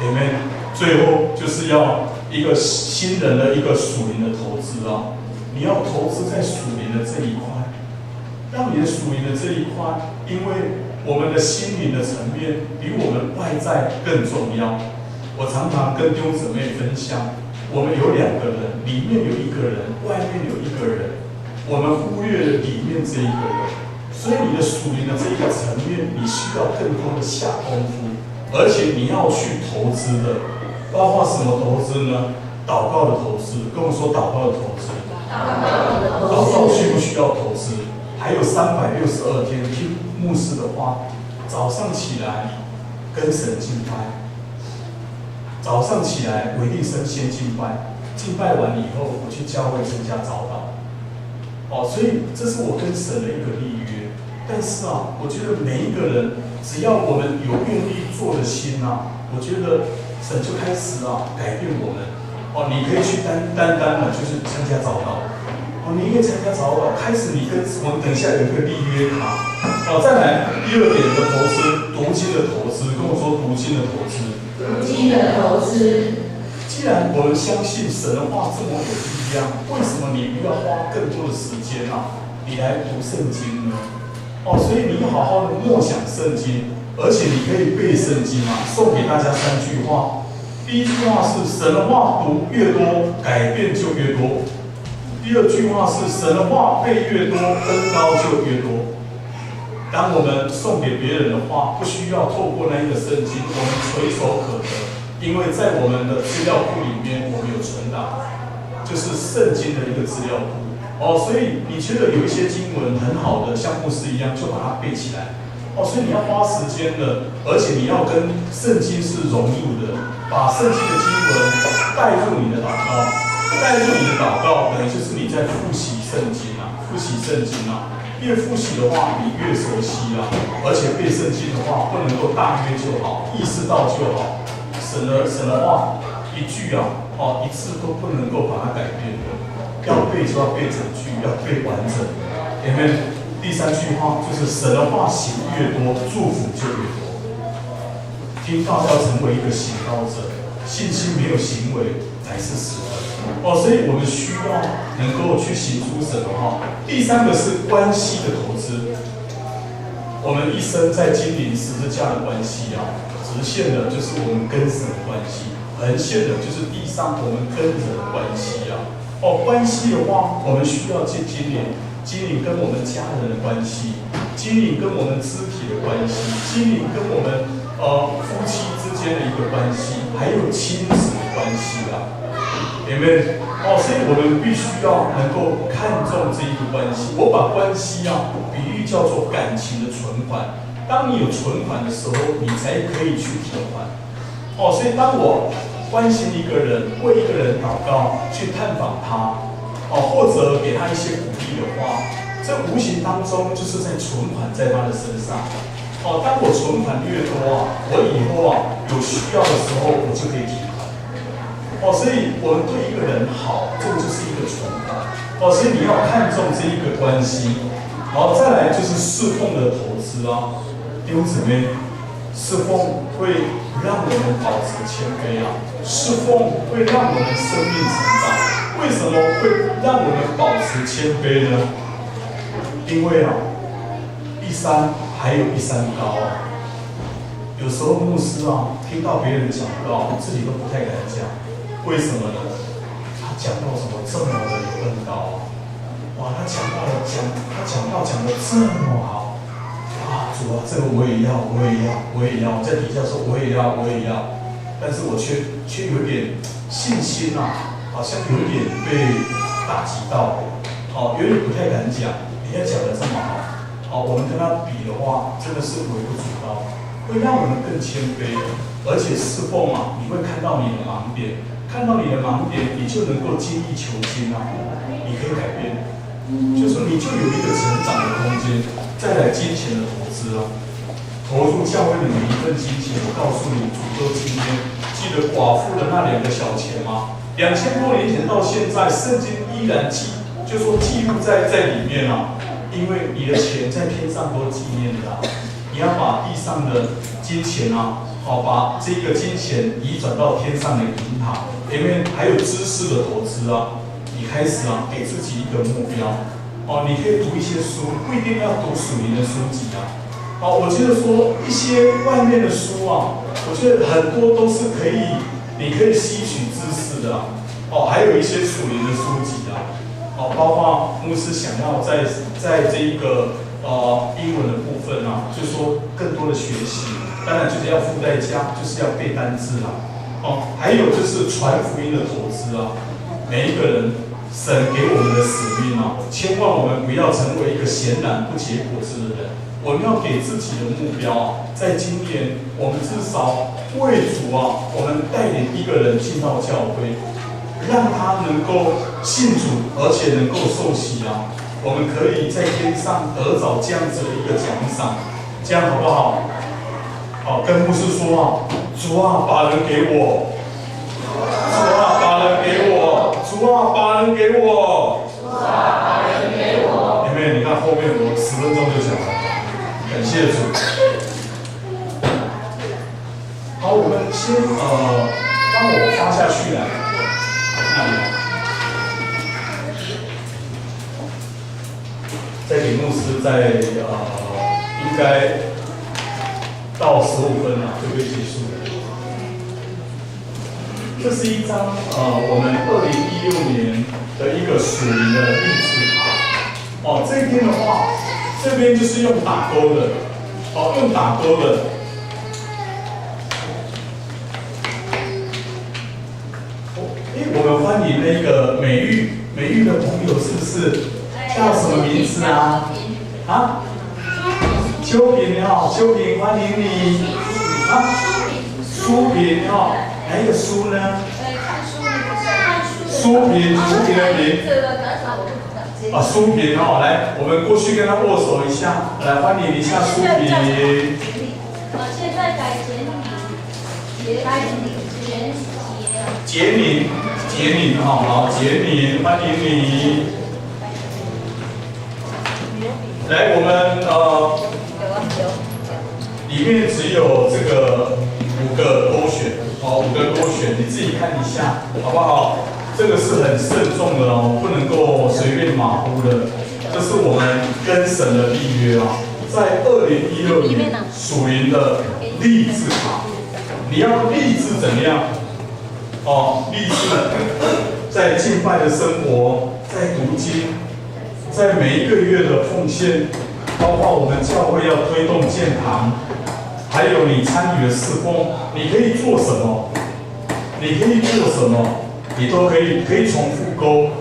Amen。最后就是要一个新人的一个属灵的投资啊！你要投资在属灵的这一块。让你的属灵的这一块，因为我们的心灵的层面比我们外在更重要。我常常跟弟兄姊妹分享，我们有2个人，里面有1个人，外面有1个人，我们忽略了里面这一个人。所以你的属灵的这一个层面，你需要更多的下功夫，而且你要去投资的，包括什么投资呢？祷告的投资，跟我说祷告的投资。祷告需不需要投资？还有362天听牧师的话，早上起来跟神敬拜，早上起来我一定先敬拜，敬拜完以后我去教会参加早祷。所以这是我跟神的一个立约。但是我觉得每一个人，只要我们有愿意做的心我觉得神就开始改变我们。你可以去单的，就是参加早祷。你可以参加早祷，开始你跟我们等一下有一个立约卡。再来第2点的投资，读经的投资，跟我说读经的投资。读经的投资。既然我们相信神的话这么有力量，为什么你不要花更多的时间你来读圣经呢？所以你好好的默想圣经，而且你可以背圣经啊。送给大家3句话。第一句话是神的话读越多，改变就越多。第二句话是神的话背越多，恩膏就越多。当我们送给别人的话，不需要透过那一个圣经，我们垂手可得，因为在我们的资料库里面，我们有存档，就是圣经的一个资料库。所以你觉得有一些经文很好的，像牧师一样，就把它背起来。所以你要花时间的，而且你要跟圣经是融入的，把圣经的经文带入你的祷告，带入你的祷告，等于就是你在复习圣经啊，复习圣经啊。越复习的话，你越熟悉啊，而且背圣经的话，不能够大约就好，意识到就好。神的话一句啊，一次都不能够把它改变的，要背就要背整句，要背完整。前面第3句话就是神的话行越多，祝福就越多。听到要成为一个行道者，信心没有行为乃是死的。所以我们需要能够去行出神的话。第3个是关系的投资。我们一生在经营十字架的关系啊，直线的就是我们跟神的关系，横线的就是地上我们跟人的关系啊。关系的话，我们需要去经营跟我们家人的关系，经营跟我们肢体的关系，经营跟我们夫妻之间的一个关系，还有亲子的关系啊。Amen。所以我们必须要能够看重这一个关系。我把关系啊比喻叫做感情的存款。当你有存款的时候，你才可以去提款。所以当我关心一个人，为一个人祷告，去探访他，或者给他一些鼓励的话，这无形当中就是在存款在他的身上。当我存款越多啊，我以后啊有需要的时候，我就可以提款。所以我们对一个人好，这个就是一个存款。所以你要看重这一个关系。然后再来就是侍奉的投资啊，弟兄姊妹，侍奉会让我们保持谦卑啊，侍奉会让我们生命成长。为什么会让我们保持谦卑呢？因为啊，一山还有一山高啊。有时候牧师啊，听到别人讲道，自己都不太敢讲。为什么呢？他讲到什么这么的有恩膏啊！他讲到讲的这么好啊！主啊，这个我也要，在底下说我也要，但是我却有点信心啊，好像有点被打击到，有点不太敢讲。人家讲的这么好，我们跟他比的话，真的是微不足道，会让我们更谦卑，而且侍奉啊，你会看到你的盲点。看到你的盲点，你就能够精益求精啊！你可以改变，就是说你就有一个成长的空间。再来金钱的投资啊，投入教会的每一份金钱，我告诉你，主都今天记得寡妇的那2个小钱吗？2000多年前到现在，圣经依然就说记录在里面啊，因为你的钱在天上都纪念的啊，你要把地上的金钱啊。把这个金钱移转到天上的银行，里面还有知识的投资啊。你开始啊，给自己一个目标。你可以读一些书，不一定要读属灵的书籍啊。我觉得说一些外面的书啊，我觉得很多都是你可以吸取知识的啊。还有一些属灵的书籍啊。包括牧师想要在这一个英文的部分啊，就说更多的学习。当然就是要付代价，就是要背单字啦。还有就是传福音的投资啊。每一个人，神给我们的使命啊，千万我们不要成为一个闲懒不结果子的人。我们要给自己的目标啊，在今年我们至少为主啊，我们带领一个人进到教会，让他能够信主，而且能够受洗啊。我们可以在天上得着这样子的一个奖赏，这样好不好？跟牧师说啊，主啊，把人给我，主啊，把人给我，主啊，把人给我，主啊，把人给我。因为你看后面我10分钟就讲了，感谢主。好，我们先帮我发下去来，那里。再给牧师应该到15分就可以结束了。这是一张我们2016年的一个属灵的励志卡。这边的话，这边就是用打勾的，用打勾的。我们欢迎那个美玉的朋友，是不是？叫什么名字啊？啊？秋萍秋萍欢迎你。书萍哪一个书呢？书萍的萍。书萍来，我们过去跟他握手一下，来欢迎一下书萍。现在改杰宁好，杰宁欢迎你。来，我们里面只有这个5个勾选，5个勾选，你自己看一下，好不好？这个是很慎重的不能够随便马虎的。这是我们跟神的立约在2016年属灵的励志卡，你要立志怎么样？立志在敬拜的生活，在读经，在每一个月的奉献，包括我们教会要推动建堂，还有你参与的事工，你可以做什么？你都可以重复勾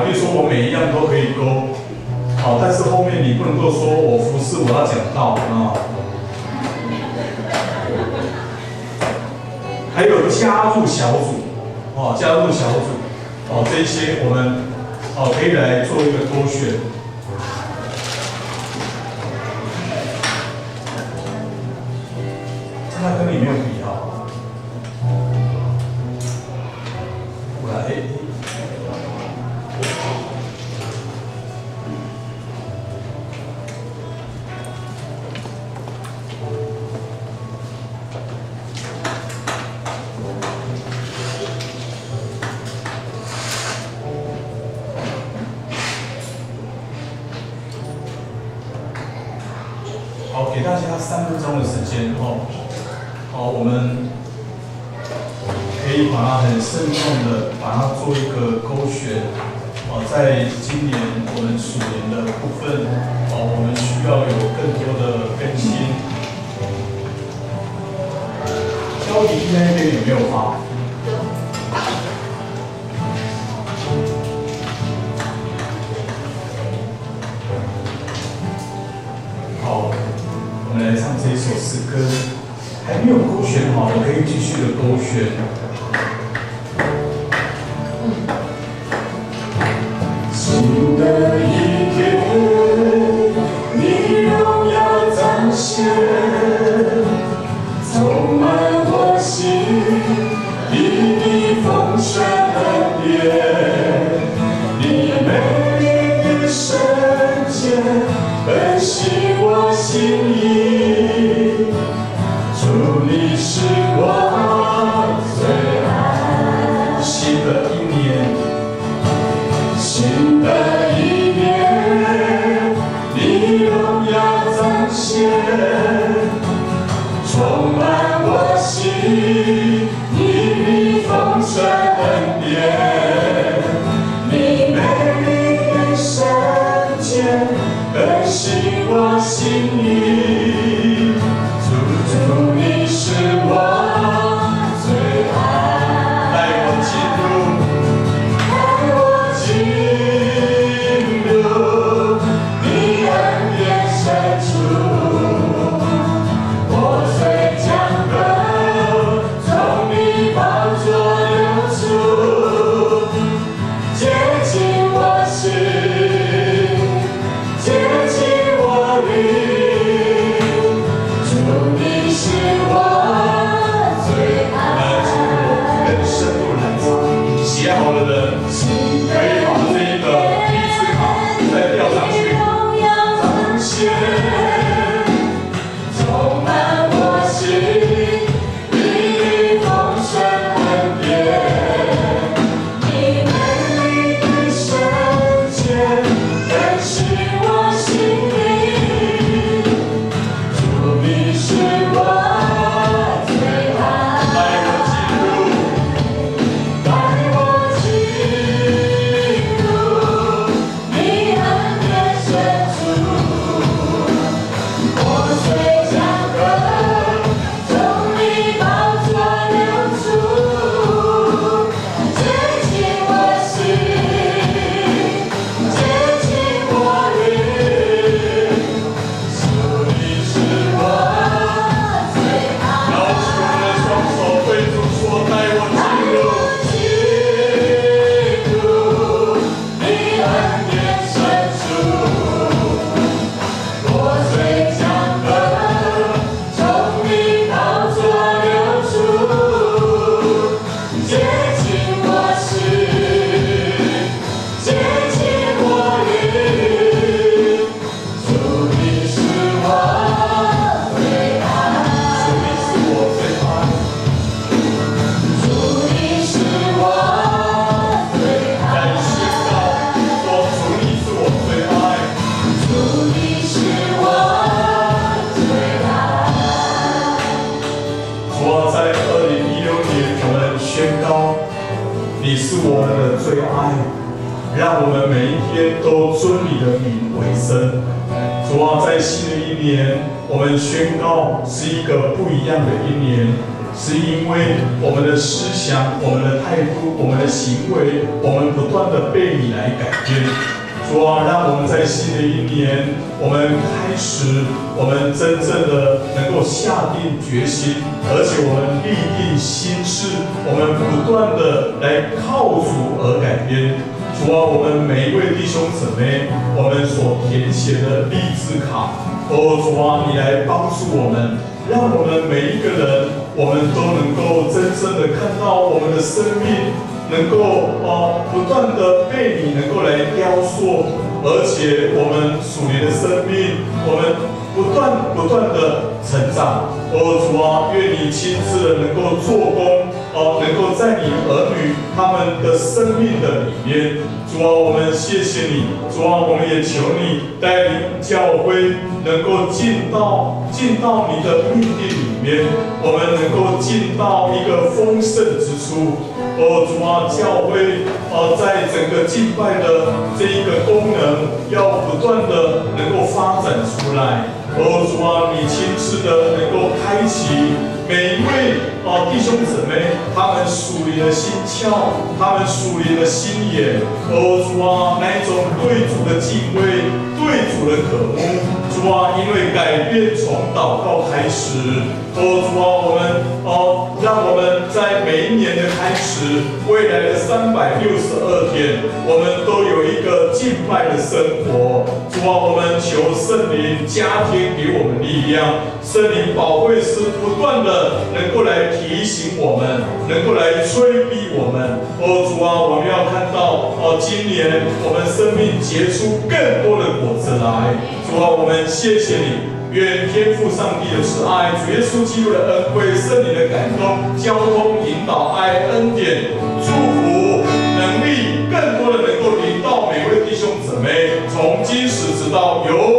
例如说我每一样都可以勾但是后面你不能够说我服侍我要讲道还有加入小组这一些我们可以来做一个勾选。那跟你没有比我来。好，给大家3分钟的时间我们可以把它很慎重的把它做一个勾选在今年我们属灵的部分我们需要有更多的更新。交易那边有没有发？好，我们来唱这一首诗歌。还没有勾选好的，可以继续的勾选。新的一天，你荣耀彰显，充满我心，因你丰盛恩典，你美丽的圣洁，更新我心意。主，你是我最爱。新的一年，新的一年，你荣耀彰显，充满我心，因你丰盛恩典，你美丽的圣洁，更新我心意。主，你是我最爱。带我进入你恩典深处，我虽江河从你宝座流出，接近我心，接近我灵。主，你是我最爱。更深入来唱。写好的人可以把这一个励志卡再调上去。彰显，充满我心，你丰盛恩典，你美丽的圣洁，更新我心灵。主，你是我的最爱，让我们每一天都尊你的名为圣。主啊，在新的一年，我们宣告是一个不一样的一年，是因为我们的思想、我们的态度、我们的行为，我们不断的被你来改变。主啊，让我们在新的一年，我们开始，我们真正的能够下定决心，而且我们立定心志，我们不断的来靠主而改变。主啊，我们每一位弟兄姊妹，我们所填写的励志卡，主啊，你来帮助我们，让我们每一个人，我们都能够真正的看到我们的生命。能够不断的被你能够来雕塑，而且我们属灵的生命，我们不断的成长。主啊，愿你亲自的能够做工，能够在你儿女他们的生命的里面。主啊，我们谢谢你。主啊，我们也求你带领教会能够进到你的命定里面，我们能够进到一个丰盛之处。主啊，教会在整个敬拜的这一个功能，要不断的能够发展出来。主啊，你亲自的能够开启每一位弟兄姊妹，他们属灵的心窍，他们属灵的心眼。主啊，那一种对主的敬畏，对主的渴慕。主啊，因为改变从祷告开始。主啊，我们让我们在每一年的开始，未来的362天，我们都有一个敬拜的生活。主啊，我们求圣灵加添给我们力量，圣灵保惠师不断的能够来提醒我们，能够来催逼我们。主啊，我们要看到今年我们生命结出更多的果子来。主啊，我们谢谢你。愿天父上帝的慈爱、主耶稣基督的恩惠、圣灵的感动、交通、引导、爱、恩典、祝福、能力，更多的能够临到每位弟兄姊妹，从今时直到永